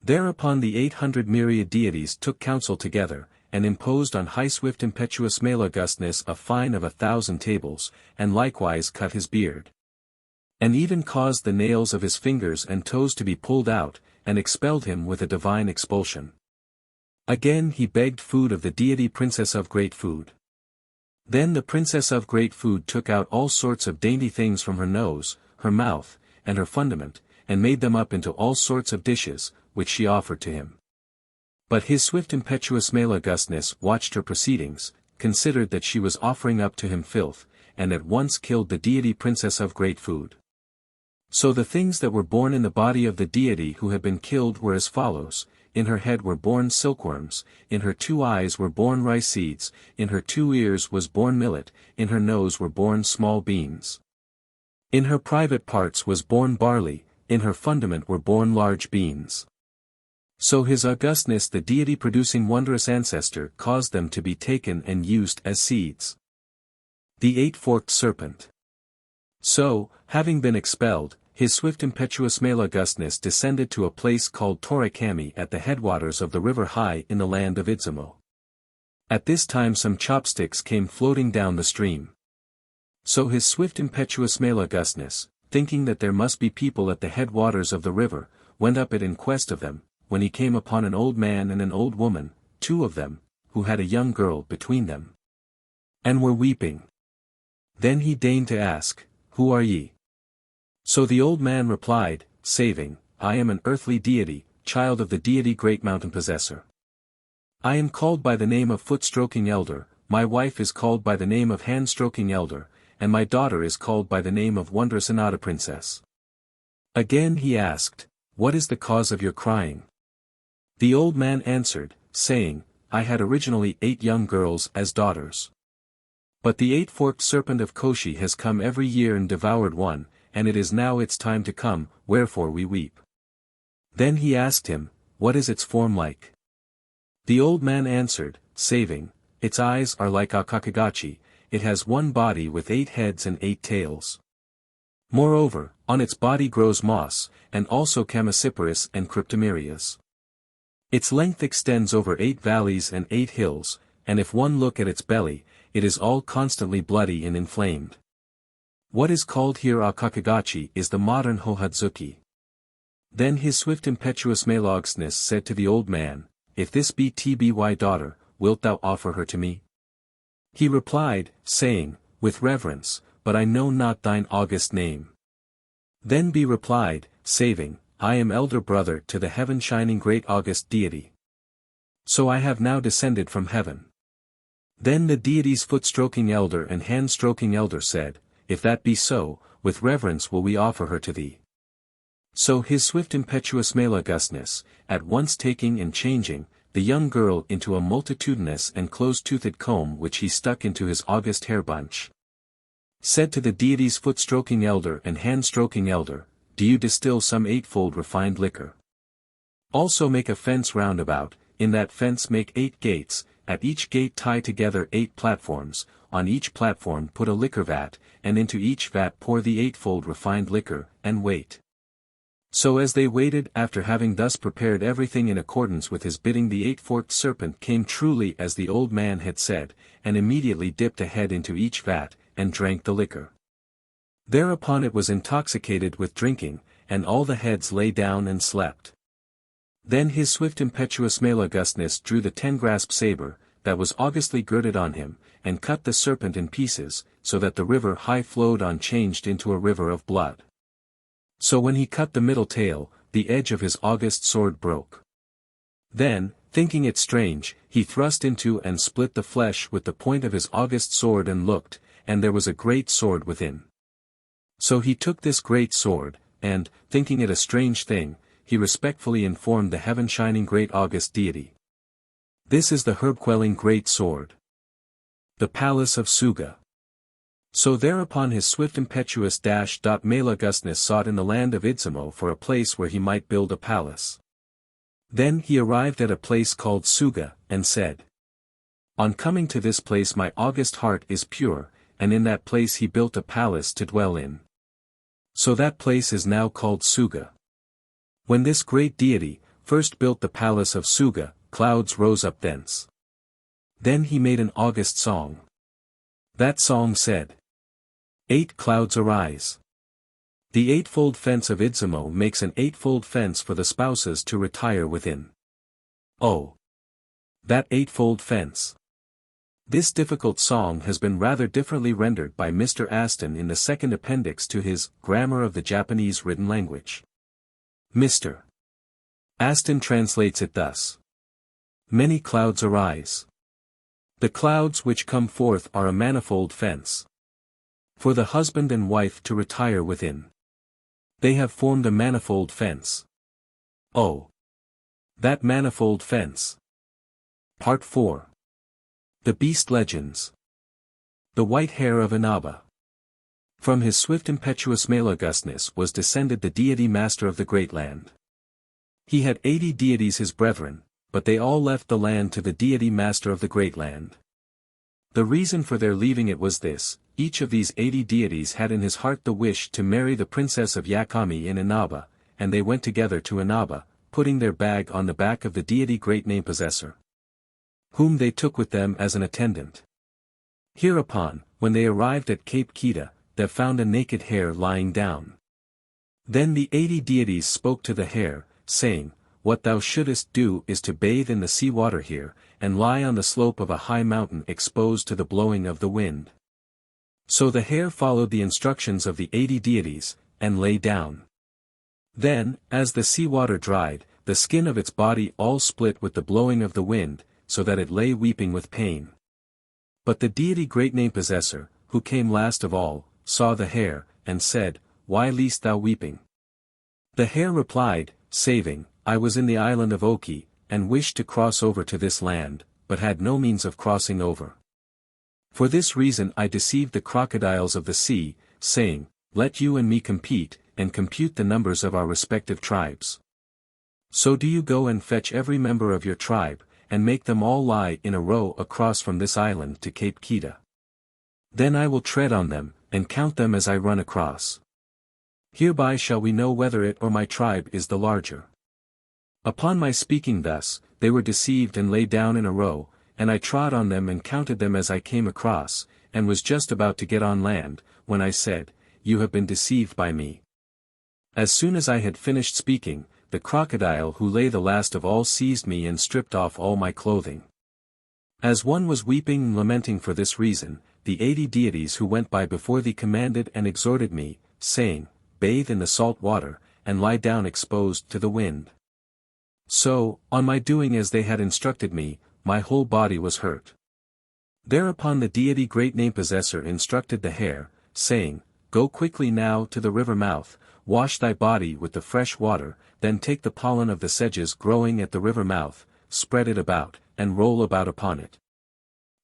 Thereupon the 800 myriad deities took counsel together, and imposed on high swift Impetuous-Male-Augustness a fine of 1,000 tables, and likewise cut his beard. And even caused the nails of his fingers and toes to be pulled out, and expelled him with a divine expulsion. Again he begged food of the deity Princess of Great Food. Then the Princess of Great Food took out all sorts of dainty things from her nose, her mouth, and her fundament, and made them up into all sorts of dishes, which she offered to him. But his swift Impetuous-Male-Augustness watched her proceedings, considered that she was offering up to him filth, and at once killed the deity Princess of Great Food. So the things that were born in the body of the deity who had been killed were as follows: in her head were born silkworms, in her 2 eyes were born rice seeds, in her 2 ears was born millet, in her nose were born small beans. In her private parts was born barley, in her fundament were born large beans. So His Augustness the deity producing wondrous ancestor caused them to be taken and used as seeds. The Eight-Forked Serpent. So, having been expelled, his swift Impetuous-Male-Augustness descended to a place called Torakami at the headwaters of the river high in the land of Izumo. At this time some chopsticks came floating down the stream. So his swift Impetuous-Male-Augustness, thinking that there must be people at the headwaters of the river, went up it in quest of them, when he came upon an old man and an old woman, 2 of them, who had a young girl between them, and were weeping. Then he deigned to ask, "Who are ye?" So the old man replied, saying, "I am an earthly deity, child of the deity Great Mountain Possessor. I am called by the name of Foot-stroking Elder, my wife is called by the name of Hand-stroking Elder, and my daughter is called by the name of Wondrous Anata Princess." Again he asked, "What is the cause of your crying?" The old man answered, saying, "I had originally 8 young girls as daughters. But the 8-forked serpent of Koshi has come every year and devoured one, and it is now its time to come, wherefore we weep." Then he asked him, "What is its form like?" The old man answered, saying, "Its eyes are like a kakagachi, it has 1 body with 8 heads and 8 tails. Moreover, on its body grows moss, and also Chamaecyparis and Cryptomerias. Its length extends over 8 valleys and 8 hills, and if one look at its belly, it is all constantly bloody and inflamed. What is called here a kakagachi is the modern Hohadzuki." Then his swift Impetuous-Male-Augustness said to the old man, "If this be tby daughter, wilt thou offer her to me?" He replied, saying, "With reverence, but I know not thine august name." Then be replied, saying, "I am elder brother to the heaven-shining great august deity. So I have now descended from heaven." Then the deity's foot-stroking elder and hand-stroking elder said, "If that be so, with reverence will we offer her to thee." So his swift Impetuous-Male-Augustness, at once taking and changing the young girl into a multitudinous and close-toothed comb which he stuck into his august hair bunch, said to the deity's foot-stroking elder and hand-stroking elder, do you distill some eightfold refined liquor. Also make a fence round about, in that fence make 8 gates, at each gate tie together 8 platforms, on each platform put a liquor vat, and into each vat pour the eightfold refined liquor, and wait. So as they waited, after having thus prepared everything in accordance with his bidding, the Eight-Forked Serpent came truly as the old man had said, and immediately dipped a head into each vat, and drank the liquor. Thereupon it was intoxicated with drinking, and all the heads lay down and slept. Then his swift Impetuous-Male-Augustness drew the 10-grasped saber, that was augustly girded on him, and cut the serpent in pieces, so that the river high flowed on changed into a river of blood. So when he cut the middle tail, the edge of his august sword broke. Then, thinking it strange, he thrust into and split the flesh with the point of his august sword and looked, and there was a great sword within. So he took this great sword, and, thinking it a strange thing, he respectfully informed the heaven-shining great august deity. This is the herb-quelling great sword. The Palace of Suga. So thereupon his swift Impetuous-Male-Augustness sought in the land of Izumo for a place where he might build a palace. Then he arrived at a place called Suga, and said, on coming to this place my august heart is pure, and in that place he built a palace to dwell in. So that place is now called Suga. When this great deity first built the Palace of Suga, clouds rose up thence. Then he made an august song. That song said, 8 clouds arise. The eightfold fence of Izumo makes an eightfold fence for the spouses to retire within. Oh! That eightfold fence! This difficult song has been rather differently rendered by Mr. A.Nd in the second appendix to his Grammar of the Japanese Written Language. Mr. A.Nd translates it thus. Many clouds arise. The clouds which come forth are a manifold fence. For the husband and wife to retire within. They have formed a manifold fence. Oh! That manifold fence! Part 4. The Beast Legends. The White Hare of Inaba. From his swift Impetuous-Male-Augustness was descended the deity master of the great land. He had 80 deities his brethren, but they all left the land to the deity master of the great land. The reason for their leaving it was this: each of these 80 deities had in his heart the wish to marry the princess of Yakami in Inaba, and they went together to Inaba, putting their bag on the back of the deity great name possessor, whom they took with them as an attendant. Hereupon, when they arrived at Cape Kita, they found a naked hare lying down. Then the 80 deities spoke to the hare, saying, what thou shouldest do is to bathe in the sea water here, and lie on the slope of a high mountain exposed to the blowing of the wind. So the hare followed the instructions of the 80 deities, and lay down. Then, as the sea water dried, the skin of its body all split with the blowing of the wind, so that it lay weeping with pain. But the deity great name possessor, who came last of all, saw the hare, and said, why liest thou weeping? The hare replied, saving, I was in the island of Oki, and wished to cross over to this land, but had no means of crossing over. For this reason I deceived the crocodiles of the sea, saying, let you and me compete, and compute the numbers of our respective tribes. So do you go and fetch every member of your tribe, and make them all lie in a row across from this island to Cape Kita. Then I will tread on them, and count them as I run across. Hereby shall we know whether it or my tribe is the larger. Upon my speaking thus, they were deceived and lay down in a row, and I trod on them and counted them as I came across, and was just about to get on land, when I said, you have been deceived by me. As soon as I had finished speaking, the crocodile who lay the last of all seized me and stripped off all my clothing. As one was weeping and lamenting for this reason, the 80 deities who went by before thee commanded and exhorted me, saying, bathe in the salt water, and lie down exposed to the wind. So, on my doing as they had instructed me, my whole body was hurt. Thereupon the deity great name possessor instructed the hare, saying, go quickly now to the river mouth, wash thy body with the fresh water, then take the pollen of the sedges growing at the river mouth, spread it about, and roll about upon it.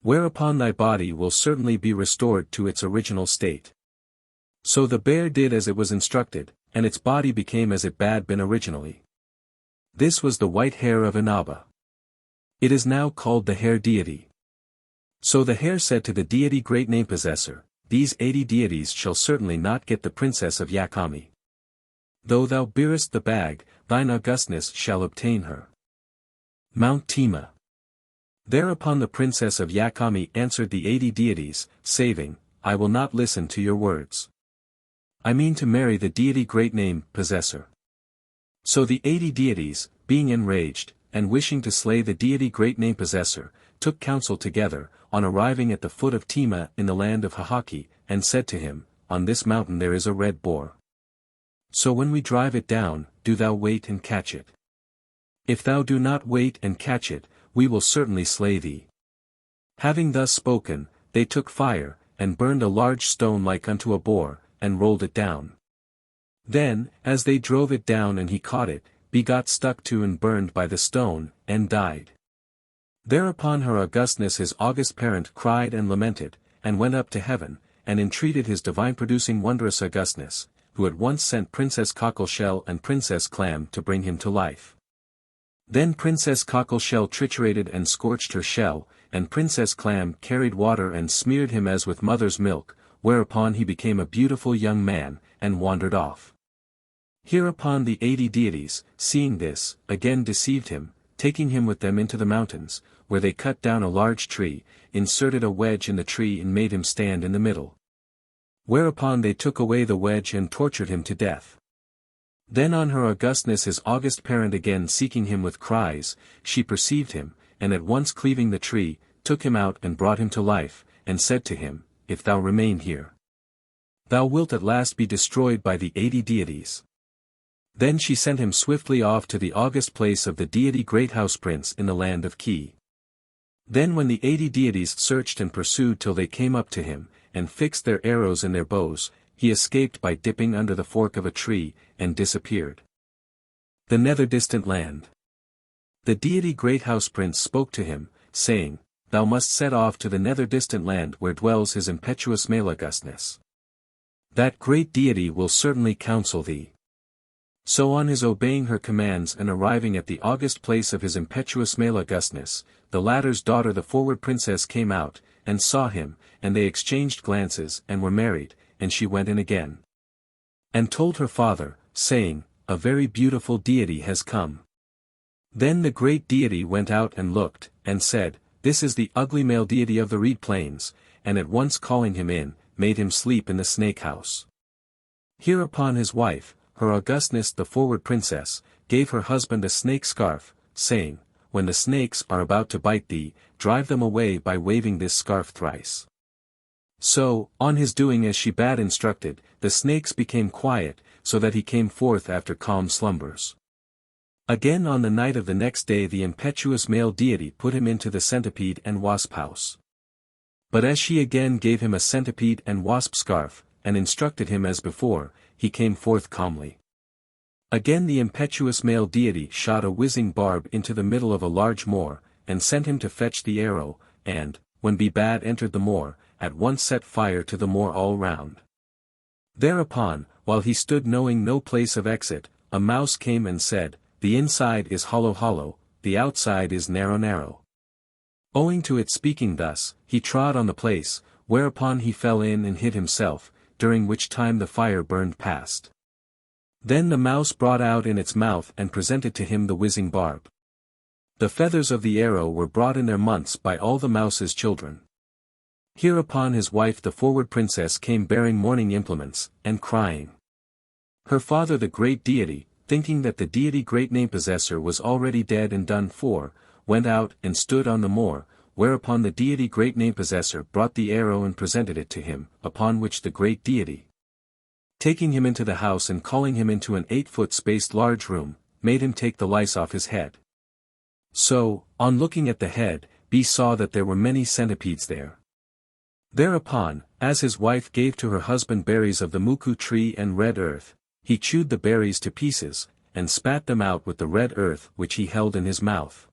Whereupon thy body will certainly be restored to its original state. So the bear did as it was instructed, and its body became as it had been originally. This was the white hare of Inaba. It is now called the hare deity. So the hare said to the deity great name possessor, these 80 deities shall certainly not get the princess of Yakami. Though thou bearest the bag, thine augustness shall obtain her. Mount Tima. Thereupon the princess of Yakami answered the 80 deities, saying, I will not listen to your words. I mean to marry the deity great name possessor. So the 80 deities, being enraged, and wishing to slay the deity great name possessor, took counsel together, on arriving at the foot of Tima in the land of Hahaki, and said to him, on this mountain there is a red boar. So when we drive it down, do thou wait and catch it. If thou do not wait and catch it, we will certainly slay thee. Having thus spoken, they took fire, and burned a large stone like unto a boar, and rolled it down. Then, as they drove it down and he caught it, he got stuck to and burned by the stone, and died. Thereupon her augustness his august parent cried and lamented, and went up to heaven, and entreated his divine-producing wondrous augustness, who at once sent Princess Cockleshell and Princess Clam to bring him to life. Then Princess Cockleshell triturated and scorched her shell, and Princess Clam carried water and smeared him as with mother's milk, whereupon he became a beautiful young man, and wandered off. Hereupon the 80 deities, seeing this, again deceived him, taking him with them into the mountains, where they cut down a large tree, inserted a wedge in the tree and made him stand in the middle. Whereupon they took away the wedge and tortured him to death. Then on her augustness his august parent again seeking him with cries, she perceived him, and at once cleaving the tree, took him out and brought him to life, and said to him, If thou remain here, thou wilt at last be destroyed by the 80 deities. Then she sent him swiftly off to the august place of the deity great house prince in the land of Ki. Then when the 80 deities searched and pursued till they came up to him, and fixed their arrows in their bows, he escaped by dipping under the fork of a tree, and disappeared. The Nether-Distant-Land. The deity great house prince spoke to him, saying, Thou must set off to the Nether-Distant-Land where dwells his impetuous-male-Augustness. That great deity will certainly counsel thee. So on his obeying her commands and arriving at the august place of his impetuous-male-Augustness, the latter's daughter the forward princess came out, and saw him, and they exchanged glances and were married, and she went in again. And told her father, saying, A very beautiful deity has come. Then the great deity went out and looked, and said, This is the ugly male deity of the reed plains, and at once calling him in, made him sleep in the snake house. Hereupon his wife, her augustness the forward princess, gave her husband a snake scarf, saying, When the snakes are about to bite thee, drive them away by waving this scarf thrice. So, on his doing as she bade instructed, the snakes became quiet, so that he came forth after calm slumbers. Again on the night of the next day the impetuous male deity put him into the centipede and wasp house. But as she again gave him a centipede and wasp scarf, and instructed him as before, he came forth calmly. Again the impetuous male deity shot a whizzing barb into the middle of a large moor, and sent him to fetch the arrow, and, when Bad entered the moor, at once set fire to the moor all round. Thereupon, while he stood knowing no place of exit, a mouse came and said, The inside is hollow, the outside is narrow. Owing to it speaking thus, he trod on the place, whereupon he fell in and hid himself, during which time the fire burned past. Then the mouse brought out in its mouth and presented to him the whizzing barb. The feathers of the arrow were brought in their months by all the mouse's children. Hereupon his wife the forward princess came bearing mourning implements, and crying. Her father the great deity, thinking that the deity great name possessor was already dead and done for, went out and stood on the moor, whereupon the deity great name possessor brought the arrow and presented it to him, upon which the great deity, taking him into the house and calling him into an 8-foot spaced large room, made him take the lice off his head. So, on looking at the head, he saw that there were many centipedes there. Thereupon, as his wife gave to her husband berries of the muku tree and red earth, he chewed the berries to pieces, and spat them out with the red earth which he held in his mouth.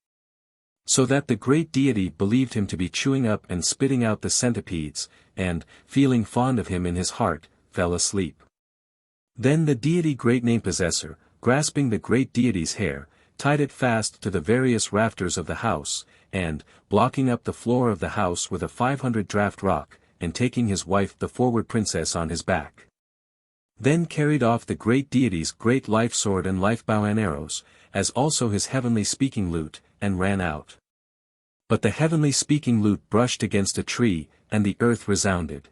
So that the great deity believed him to be chewing up and spitting out the centipedes, and, feeling fond of him in his heart, fell asleep. Then the deity great name possessor, grasping the great deity's hair, tied it fast to the various rafters of the house, and, blocking up the floor of the house with a 500 draft rock, and taking his wife the forward princess on his back. Then carried off the great deity's great life sword and life bow and arrows, as also his heavenly speaking lute, and ran out. But the heavenly speaking lute brushed against a tree, and the earth resounded.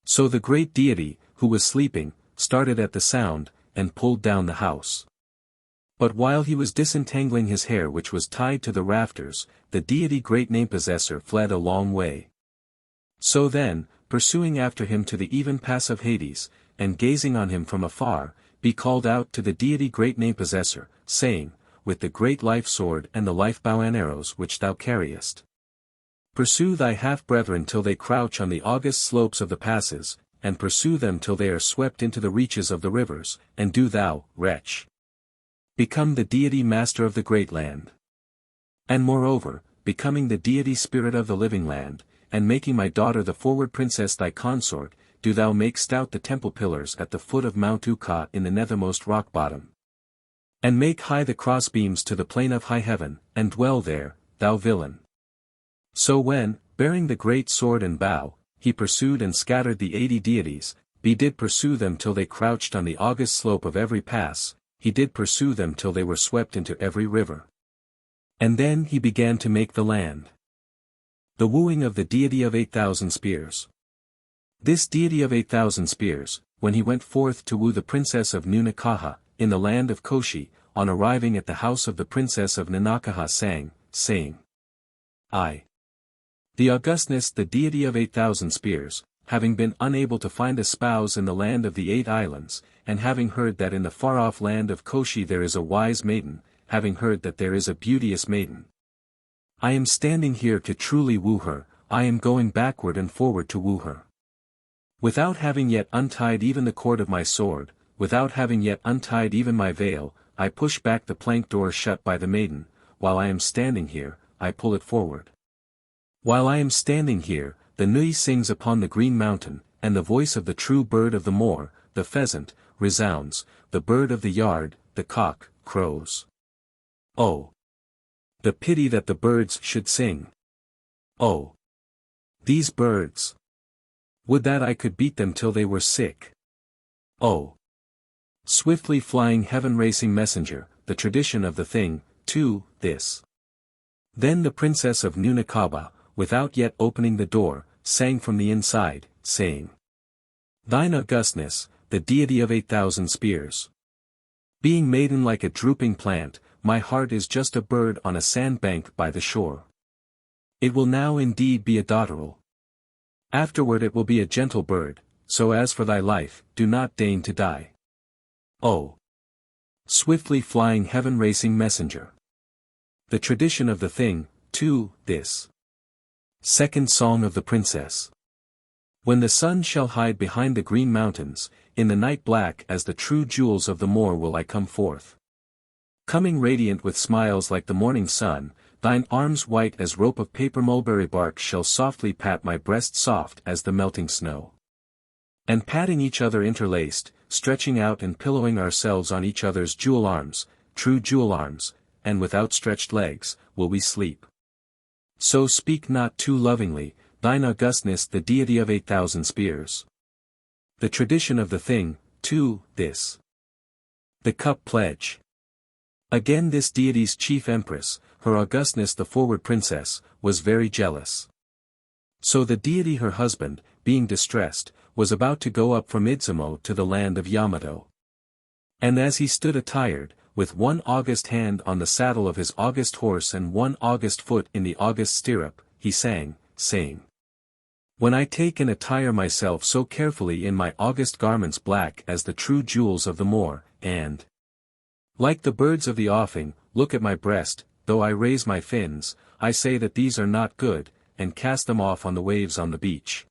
So the great deity, who was sleeping, started at the sound, and pulled down the house. But while he was disentangling his hair which was tied to the rafters, the deity great name possessor fled a long way. So then, pursuing after him to the even pass of Hades, and gazing on him from afar, he called out to the deity great name possessor, saying, with the great life sword and the life bow and arrows which thou carriest, pursue thy half-brethren till they crouch on the august slopes of the passes, and pursue them till they are swept into the reaches of the rivers, and do thou, wretch, become the deity master of the great land. And moreover, becoming the deity spirit of the living land, and making my daughter the forward princess thy consort, do thou make stout the temple pillars at the foot of Mount Uka in the nethermost rock bottom. And make high the crossbeams to the plain of high heaven, and dwell there, thou villain. So when, bearing the great sword and bow, he pursued and scattered the 80 deities, he did pursue them till they crouched on the august slope of every pass, he did pursue them till they were swept into every river. And then he began to make the land. The wooing of the Deity-of-Eight-Thousand-Spears. This Deity-of-Eight-Thousand-Spears, when he went forth to woo the princess of Nunakaha, in the land of Koshi, on arriving at the house of the princess of Nunakaha sang, saying, The Augustness the deity of 8,000 spears, having been unable to find a spouse in the land of the 8 islands, and having heard that in the far-off land of Koshi there is a wise maiden, having heard that there is a beauteous maiden. I am standing here to truly woo her, I am going backward and forward to woo her. Without having yet untied even the cord of my sword, without having yet untied even my veil, I push back the plank door shut by the maiden, while I am standing here, I pull it forward. While I am standing here, the Nui sings upon the green mountain, and the voice of the true bird of the moor, the pheasant, resounds, the bird of the yard, the cock, crows. Oh! The pity that the birds should sing. Oh! These birds! Would that I could beat them till they were sick. Oh! Swiftly flying heaven-racing messenger, the tradition of the thing, too, this. Then the princess of Nunakaba, without yet opening the door, sang from the inside, saying, Thine Augustness, the deity of 8,000 spears. Being maiden like a drooping plant, my heart is just a bird on a sandbank by the shore. It will now indeed be a dotterel. Afterward it will be a gentle bird, so as for thy life, do not deign to die. Oh! Swiftly flying heaven-racing messenger. The tradition of the thing, too, this. Second Song of the Princess. When the sun shall hide behind the green mountains, in the night black as the true jewels of the moor will I come forth. Coming radiant with smiles like the morning sun, thine arms white as rope of paper mulberry bark shall softly pat my breast soft as the melting snow. And patting each other interlaced, stretching out and pillowing ourselves on each other's jewel arms, true jewel arms, and with outstretched legs, will we sleep. So speak not too lovingly, thine Augustness the deity of 8,000 spears. The tradition of the thing, too, this. The cup pledge. Again this deity's chief empress, her Augustness the forward princess, was very jealous. So the deity her husband, being distressed, was about to go up from Izumo to the land of Yamato. And as he stood attired, with one august hand on the saddle of his august horse and one august foot in the august stirrup, he sang, saying, When I take and attire myself so carefully in my august garments black as the true jewels of the moor, and like the birds of the offing, look at my breast, though I raise my fins, I say that these are not good, and cast them off on the waves on the beach.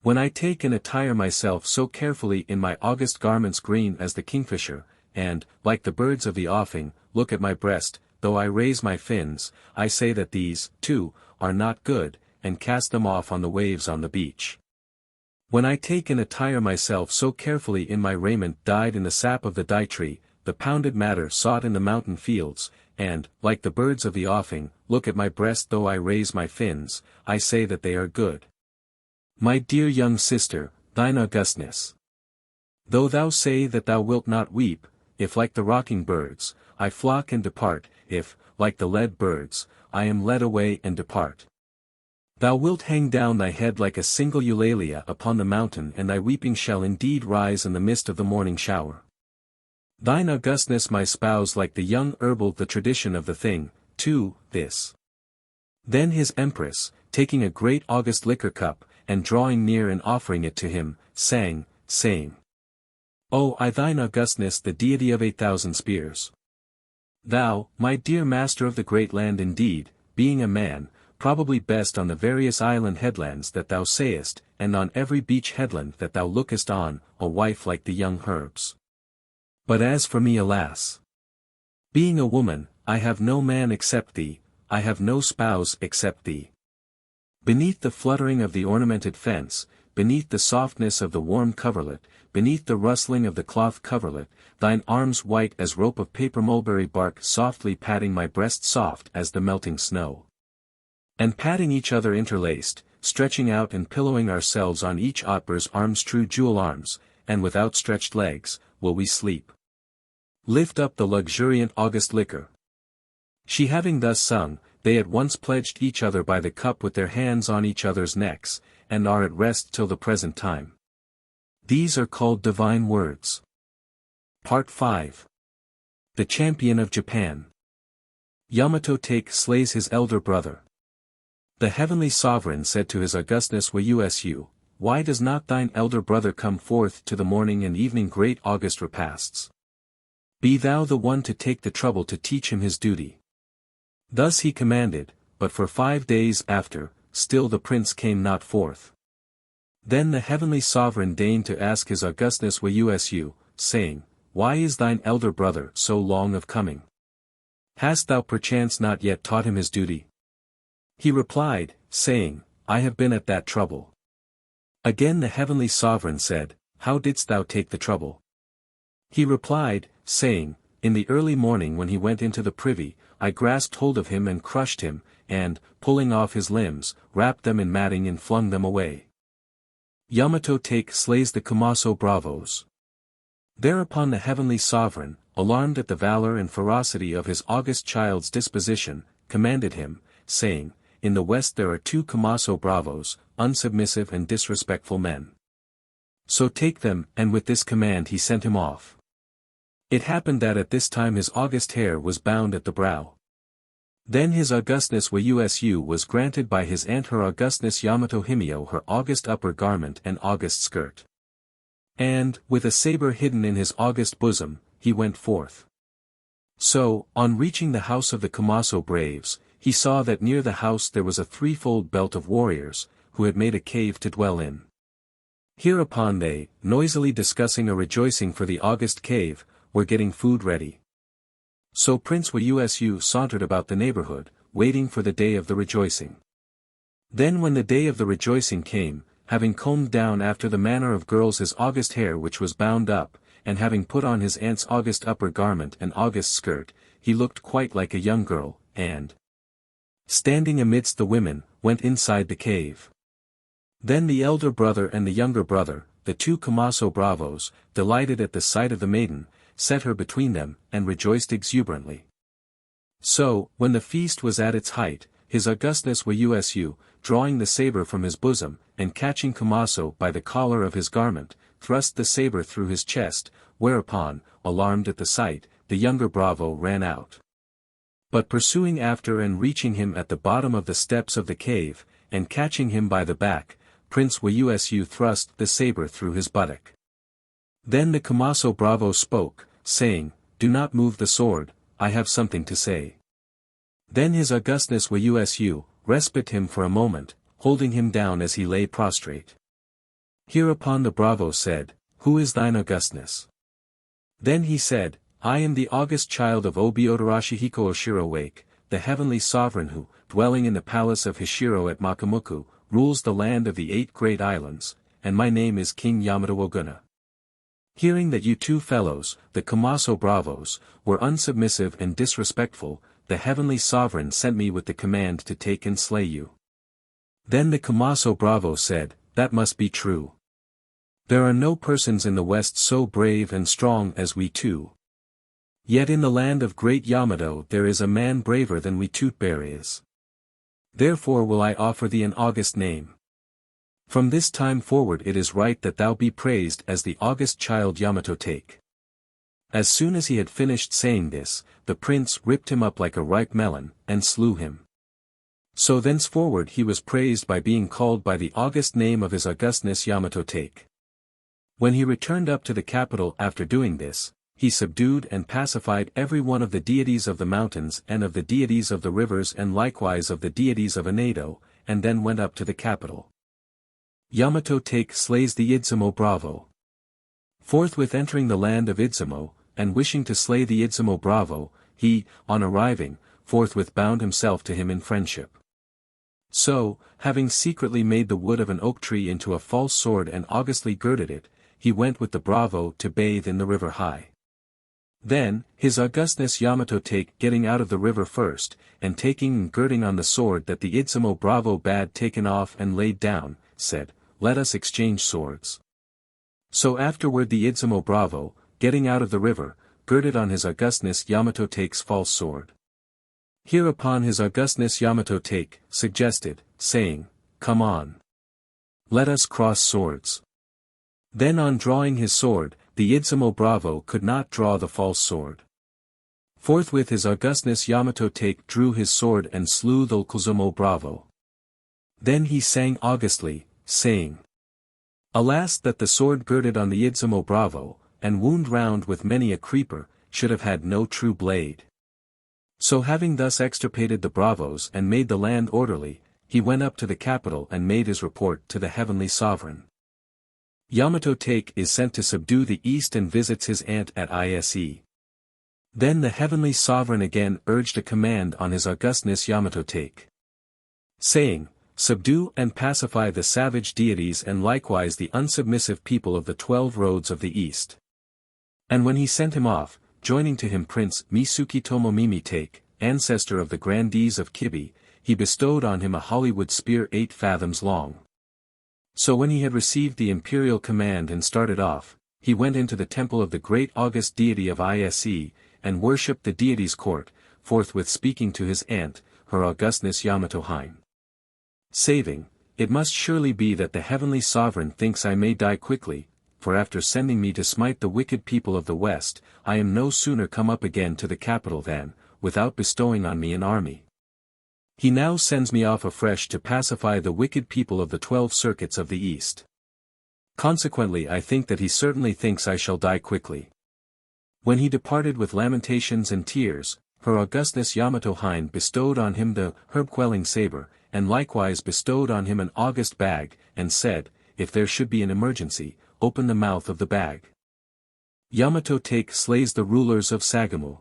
When I take and attire myself so carefully in my august garments green as the kingfisher, and, like the birds of the offing, look at my breast, though I raise my fins, I say that these, too, are not good, and cast them off on the waves on the beach. When I take and attire myself so carefully in my raiment dyed in the sap of the dye tree, the pounded matter sought in the mountain fields, and, like the birds of the offing, look at my breast though I raise my fins, I say that they are good. My dear young sister, thine Augustness. Though thou say that thou wilt not weep, if like the rocking birds, I flock and depart, if, like the led birds, I am led away and depart. Thou wilt hang down thy head like a single eulalia upon the mountain, and thy weeping shall indeed rise in the mist of the morning shower. Thine Augustness my spouse like the young herbal the tradition of the thing, too, this. Then his empress, taking a great august liquor cup, and drawing near and offering it to him, sang, saying, O I thine Augustness the Deity-of-Eight-Thousand-Spears. Thou, my dear master of the great land indeed, being a man, probably best on the various island headlands that thou sayest, and on every beach headland that thou lookest on, a wife like the young herbs. But as for me alas! Being a woman, I have no man except thee, I have no spouse except thee. Beneath the fluttering of the ornamented fence, beneath the softness of the warm coverlet, beneath the rustling of the cloth coverlet, thine arms white as rope of paper mulberry bark softly patting my breast soft as the melting snow. And patting each other interlaced, stretching out and pillowing ourselves on each other's arms true jewel arms, and with outstretched legs, will we sleep. Lift up the luxuriant August liquor. She having thus sung, they at once pledged each other by the cup with their hands on each other's necks, and are at rest till the present time. These are called divine words. Part 5. The Champion of Japan. Yamato-Take slays his elder brother. The heavenly sovereign said to his Augustness Yusu, Why does not thine elder brother come forth to the morning and evening great August repasts? Be thou the one to take the trouble to teach him his duty. Thus he commanded, but for 5 days after, still the prince came not forth. Then the heavenly sovereign deigned to ask his Augustness Yusu, saying, Why is thine elder brother so long of coming? Hast thou perchance not yet taught him his duty? He replied, saying, I have been at that trouble. Again the heavenly sovereign said, How didst thou take the trouble? He replied, saying, In the early morning when he went into the privy, I grasped hold of him and crushed him, and, pulling off his limbs, wrapped them in matting and flung them away. Yamato-Take slays the Kumaso bravos. Thereupon the heavenly sovereign, alarmed at the valor and ferocity of his august child's disposition, commanded him, saying, In the west there are 2 Kumaso bravos, unsubmissive and disrespectful men. So take them, and with this command he sent him off. It happened that at this time his august hair was bound at the brow. Then his Augustness Yusu was granted by his aunt her Augustness Yamato Himio her august upper garment and august skirt. And, with a saber hidden in his august bosom, he went forth. So, on reaching the house of the Kumaso braves, he saw that near the house there was a threefold belt of warriors, who had made a cave to dwell in. Hereupon they, noisily discussing a rejoicing for the august cave, were getting food ready. So Prince Yusu sauntered about the neighborhood, waiting for the day of the rejoicing. Then when the day of the rejoicing came, having combed down after the manner of girls his august hair which was bound up, and having put on his aunt's august upper garment and august skirt, he looked quite like a young girl, and, standing amidst the women, went inside the cave. Then the elder brother and the younger brother, the 2 Kumaso bravos, delighted at the sight of the maiden, set her between them, and rejoiced exuberantly. So, when the feast was at its height, his Augustness Yusu, drawing the saber from his bosom, and catching Kumaso by the collar of his garment, thrust the saber through his chest, whereupon, alarmed at the sight, the younger bravo ran out. But pursuing after and reaching him at the bottom of the steps of the cave, and catching him by the back, Prince Yusu thrust the saber through his buttock. Then the Kumaso bravo spoke, saying, Do not move the sword, I have something to say. Then his Augustness Yusu, respite him for a moment, holding him down as he lay prostrate. Hereupon the bravo said, Who is thine Augustness? Then he said, I am the august child of Obiotarashi Oshiro Wake, the heavenly sovereign who, dwelling in the palace of Hishiro at Makamuku, rules the land of the 8 great islands, and my name is King Yamato-Oguna. Hearing that you two fellows, the Kumaso Bravos, were unsubmissive and disrespectful, the heavenly sovereign sent me with the command to take and slay you." Then the Kumaso Bravo said, "That must be true. There are no persons in the West so brave and strong as we two. Yet in the land of great Yamato there is a man braver than we Tootbear is. Therefore will I offer thee an august name. From this time forward it is right that thou be praised as the august child Yamato-Take." As soon as he had finished saying this, the prince ripped him up like a ripe melon, and slew him. So thenceforward he was praised by being called by the august name of his Augustness Yamato-Take. When he returned up to the capital after doing this, he subdued and pacified every one of the deities of the mountains and of the deities of the rivers and likewise of the deities of Anado, and then went up to the capital. Yamato-Take slays the Izumo Bravo. Forthwith entering the land of Izumo, and wishing to slay the Izumo Bravo, he, on arriving, forthwith bound himself to him in friendship. So, having secretly made the wood of an oak tree into a false sword and augustly girded it, he went with the Bravo to bathe in the river High. Then, his Augustness Yamato-Take getting out of the river first, and taking and girding on the sword that the Izumo Bravo bade taken off and laid down, said, "Let us exchange swords." So afterward the Izumo Bravo, getting out of the river, girded on his Augustness Yamato-Take's false sword. Hereupon his Augustness Yamato-Take suggested, saying, "Come on. Let us cross swords." Then on drawing his sword, the Izumo Bravo could not draw the false sword. Forthwith his Augustness Yamato-Take drew his sword and slew the Izumo Bravo. Then he sang augustly, saying, "Alas that the sword girded on the Izumo Bravo, and wound round with many a creeper, should have had no true blade." So having thus extirpated the Bravos and made the land orderly, he went up to the capital and made his report to the heavenly sovereign. Yamato-Take is sent to subdue the east and visits his aunt at Ise. Then the heavenly sovereign again urged a command on his Augustness Yamato-Take, saying, "Subdue and pacify the savage deities and likewise the unsubmissive people of the 12 roads of the east." And when he sent him off, joining to him Prince Misukitomo Mimi-Take, ancestor of the grandees of Kibi, he bestowed on him a Hollywood spear 8 fathoms long. So when he had received the imperial command and started off, he went into the temple of the great august deity of Ise, and worshipped the deity's court, forthwith speaking to his aunt, her Augustness Yamato-Hine. Saving, "It must surely be that the heavenly sovereign thinks I may die quickly, for after sending me to smite the wicked people of the West, I am no sooner come up again to the capital than, without bestowing on me an army, he now sends me off afresh to pacify the wicked people of the 12 circuits of the East. Consequently I think that he certainly thinks I shall die quickly." When he departed with lamentations and tears, her Augustness Yamato-Hine bestowed on him the herb-quelling saber, and likewise bestowed on him an august bag, and said, "If there should be an emergency, open the mouth of the bag." Yamato-Take slays the rulers of Sagamu.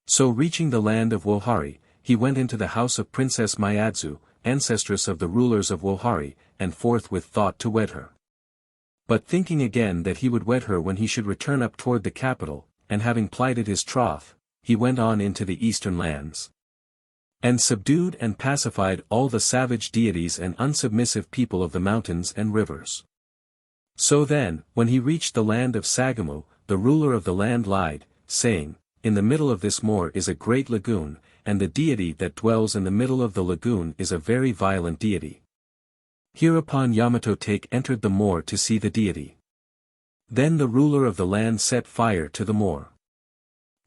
So reaching the land of Wohari, he went into the house of Princess Mayatsu, ancestress of the rulers of Wohari, and forthwith thought to wed her. But thinking again that he would wed her when he should return up toward the capital, and having plighted his troth, he went on into the eastern lands, and subdued and pacified all the savage deities and unsubmissive people of the mountains and rivers. So then, when he reached the land of Sagamu, the ruler of the land lied, saying, "In the middle of this moor is a great lagoon, and the deity that dwells in the middle of the lagoon is a very violent deity." Hereupon Yamato-Take entered the moor to see the deity. Then the ruler of the land set fire to the moor.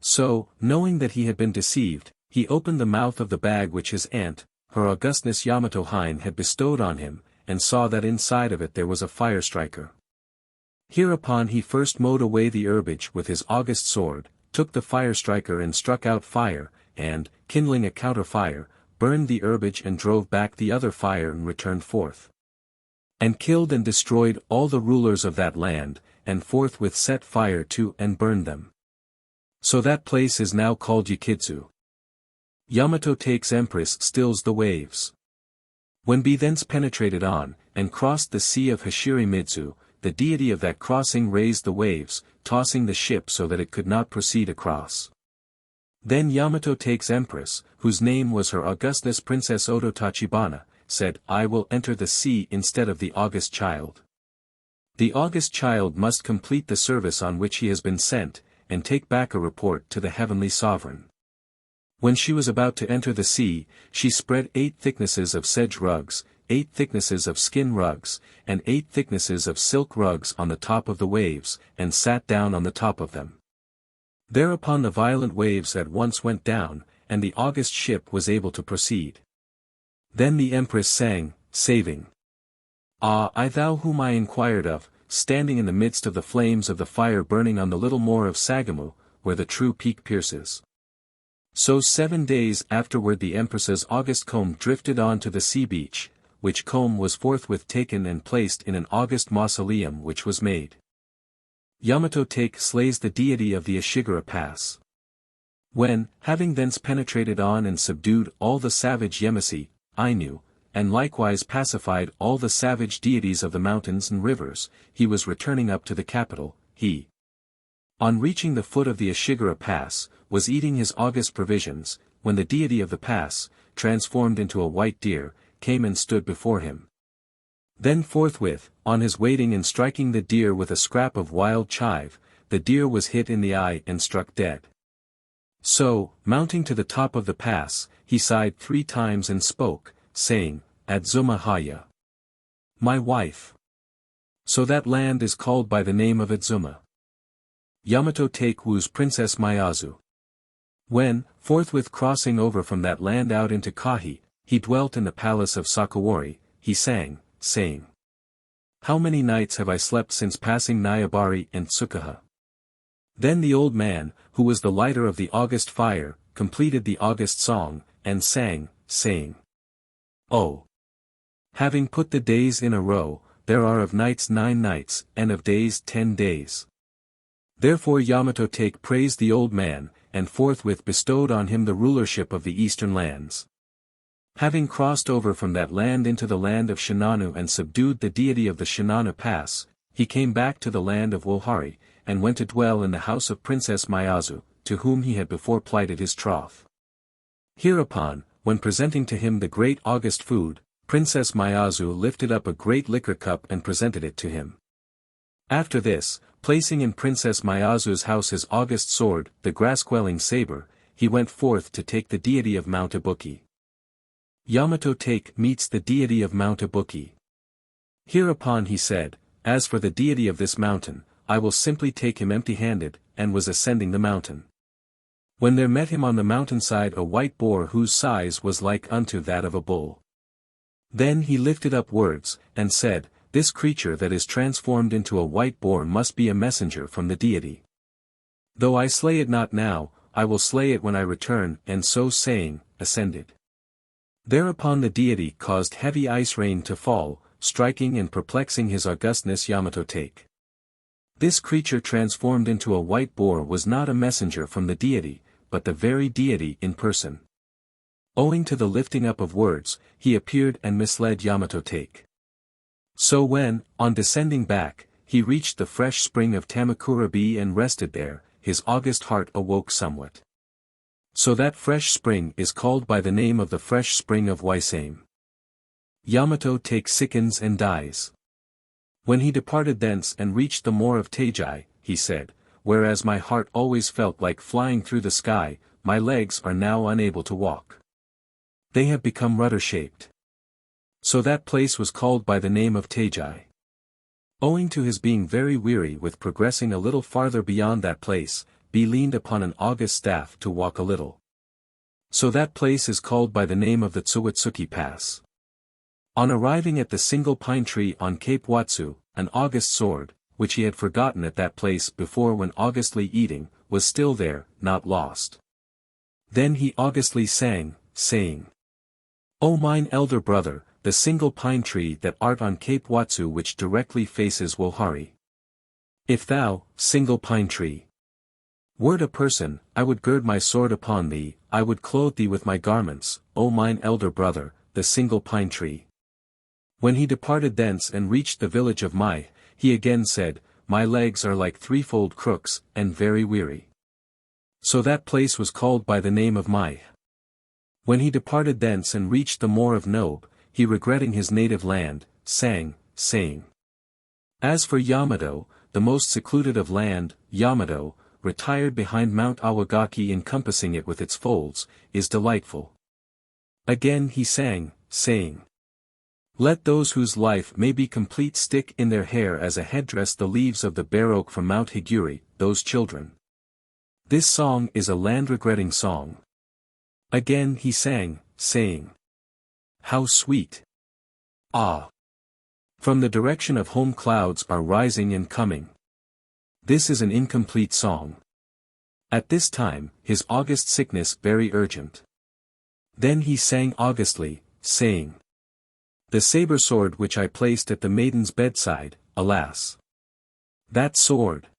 So, knowing that he had been deceived, he opened the mouth of the bag which his aunt, her Augustness Yamato-Hine had bestowed on him, and saw that inside of it there was a fire striker. Hereupon he first mowed away the herbage with his august sword, took the fire striker and struck out fire, and, kindling a counter fire, burned the herbage and drove back the other fire and returned forth, and killed and destroyed all the rulers of that land, and forthwith set fire to and burned them. So that place is now called Yukitsu. Yamato-Take's empress stills the waves. When B thence penetrated on, and crossed the sea of Hashiri-Midzu, the deity of that crossing raised the waves, tossing the ship so that it could not proceed across. Then Yamato-Take's empress, whose name was her Augustness Princess Oto Tachibana, said, I will enter the sea instead of the august child. The august child must complete the service on which he has been sent, and take back a report to the heavenly sovereign. When she was about to enter the sea, she spread 8 thicknesses of sedge rugs, 8 thicknesses of skin rugs, and 8 thicknesses of silk rugs on the top of the waves, and sat down on the top of them. Thereupon the violent waves at once went down, and the august ship was able to proceed. Then the empress sang, saving. Ah, I thou whom I inquired of, standing in the midst of the flames of the fire burning on the little moor of Sagamu, where the true peak pierces. So 7 days afterward the empress's august comb drifted on to the sea beach, which comb was forthwith taken and placed in an august mausoleum which was made. Yamato-Take slays the deity of the Ashigara Pass. When, having thence penetrated on and subdued all the savage Yemisi, Ainu, and likewise pacified all the savage deities of the mountains and rivers, he was returning up to the capital, he, on reaching the foot of the Ashigara Pass, was eating his august provisions, when the deity of the pass, transformed into a white deer, came and stood before him. Then forthwith, on his waiting and striking the deer with a scrap of wild chive, the deer was hit in the eye and struck dead. So, mounting to the top of the pass, he sighed 3 times and spoke, saying, Adzuma Haya. My wife. So that land is called by the name of Adzuma. Yamato-Take woos Princess Miyazu. When, forthwith crossing over from that land out into Kahi, he dwelt in the palace of Sakawari, he sang, saying, How many nights have I slept since passing Nyabari and Tsukuha? Then the old man, who was the lighter of the august fire, completed the august song, and sang, saying, Oh! Having put the days in a row, there are of nights 9 nights, and of days 10 days. Therefore Yamato-Take praised the old man, and forthwith bestowed on him the rulership of the eastern lands. Having crossed over from that land into the land of Shinano and subdued the deity of the Shinano Pass, he came back to the land of Wohari, and went to dwell in the house of Princess Miyazu, to whom he had before plighted his troth. Hereupon, when presenting to him the great august food, Princess Miyazu lifted up a great liquor cup and presented it to him. After this, placing in Princess Miyazu's house his august sword, the grass-quelling saber, he went forth to take the deity of Mount Ibuki. Yamato-Take meets the deity of Mount Ibuki. Hereupon he said, As for the deity of this mountain, I will simply take him empty-handed, and was ascending the mountain. When there met him on the mountainside a white boar whose size was like unto that of a bull. Then he lifted up words, and said, This creature that is transformed into a white boar must be a messenger from the deity. Though I slay it not now, I will slay it when I return, and so saying, ascended. Thereupon the deity caused heavy ice rain to fall, striking and perplexing his augustness Yamato-Take. This creature transformed into a white boar was not a messenger from the deity, but the very deity in person. Owing to the lifting up of words, he appeared and misled Yamato-Take. So when, on descending back, he reached the fresh spring of Tamakura-be and rested there, his august heart awoke somewhat. So that fresh spring is called by the name of the fresh spring of Waisame. Yamato-Take sickens and dies. When he departed thence and reached the moor of Teijai, he said, Whereas my heart always felt like flying through the sky, my legs are now unable to walk. They have become rudder-shaped. So that place was called by the name of Teijai. Owing to his being very weary with progressing a little farther beyond that place, he leaned upon an august staff to walk a little. So that place is called by the name of the Tsuwatsuki Pass. On arriving at the single pine tree on Cape Watsu, an august sword, which he had forgotten at that place before when augustly eating, was still there, not lost. Then he augustly sang, saying, O mine elder brother, the single pine tree that art on Cape Watsu which directly faces Wohari. If thou, single pine tree, wert a person, I would gird my sword upon thee, I would clothe thee with my garments, O mine elder brother, the single pine tree. When he departed thence and reached the village of Mai, he again said, "My legs are like threefold crooks, and very weary." So that place was called by the name of Mai. When he departed thence and reached the moor of Nob, he regretting his native land, sang, saying, "As for Yamato, the most secluded of land, Yamato, retired behind Mount Awagaki encompassing it with its folds, is delightful." Again he sang, saying, "Let those whose life may be complete stick in their hair as a headdress the leaves of the bare oak from Mount Higuri, those children." This song is a land-regretting song. Again he sang, saying, "How sweet! Ah! From the direction of home clouds are rising and coming." This is an incomplete song. At this time, his august sickness very urgent. Then he sang augustly, saying, "The saber sword which I placed at the maiden's bedside, alas! That sword!"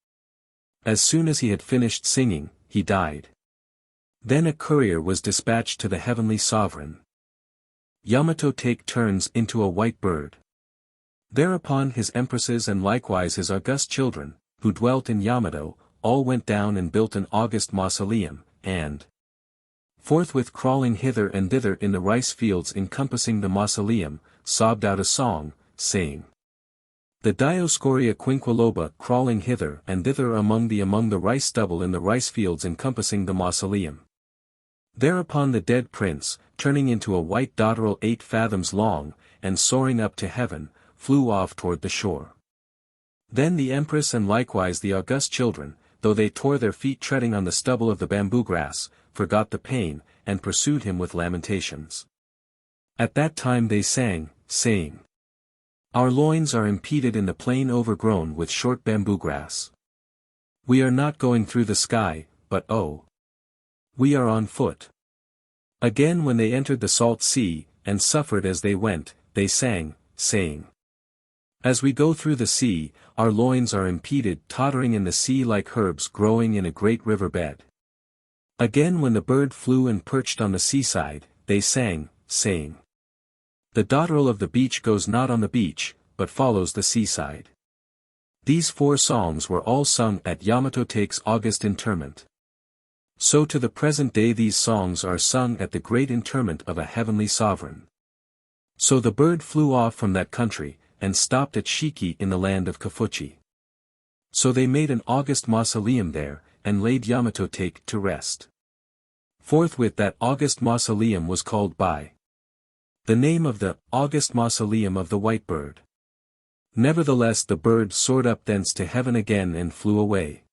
As soon as he had finished singing, he died. Then a courier was dispatched to the heavenly sovereign. Yamato-Take turns into a white bird. Thereupon his empresses and likewise his august children, who dwelt in Yamato, all went down and built an august mausoleum, and forthwith crawling hither and thither in the rice fields encompassing the mausoleum, sobbed out a song, saying, "The Dioscoria quinquiloba crawling hither and thither among the rice stubble in the rice fields encompassing the mausoleum." Thereupon the dead prince, turning into a white dotterel 8 fathoms long, and soaring up to heaven, flew off toward the shore. Then the empress and likewise the august children, though they tore their feet treading on the stubble of the bamboo grass, forgot the pain, and pursued him with lamentations. At that time they sang, saying, "Our loins are impeded in the plain overgrown with short bamboo grass. We are not going through the sky, but oh! We are on foot." Again when they entered the salt sea, and suffered as they went, they sang, saying, "As we go through the sea, our loins are impeded tottering in the sea like herbs growing in a great river bed." Again when the bird flew and perched on the seaside, they sang, saying, "The dotterel of the beach goes not on the beach, but follows the seaside." These 4 songs were all sung at Yamato-Take's august interment. So to the present day these songs are sung at the great interment of a heavenly sovereign. So the bird flew off from that country, and stopped at Shiki in the land of Kafuchi. So they made an august mausoleum there, and laid Yamato-Take to rest. Forthwith that august mausoleum was called by the name of the August Mausoleum of the White Bird. Nevertheless the bird soared up thence to heaven again and flew away.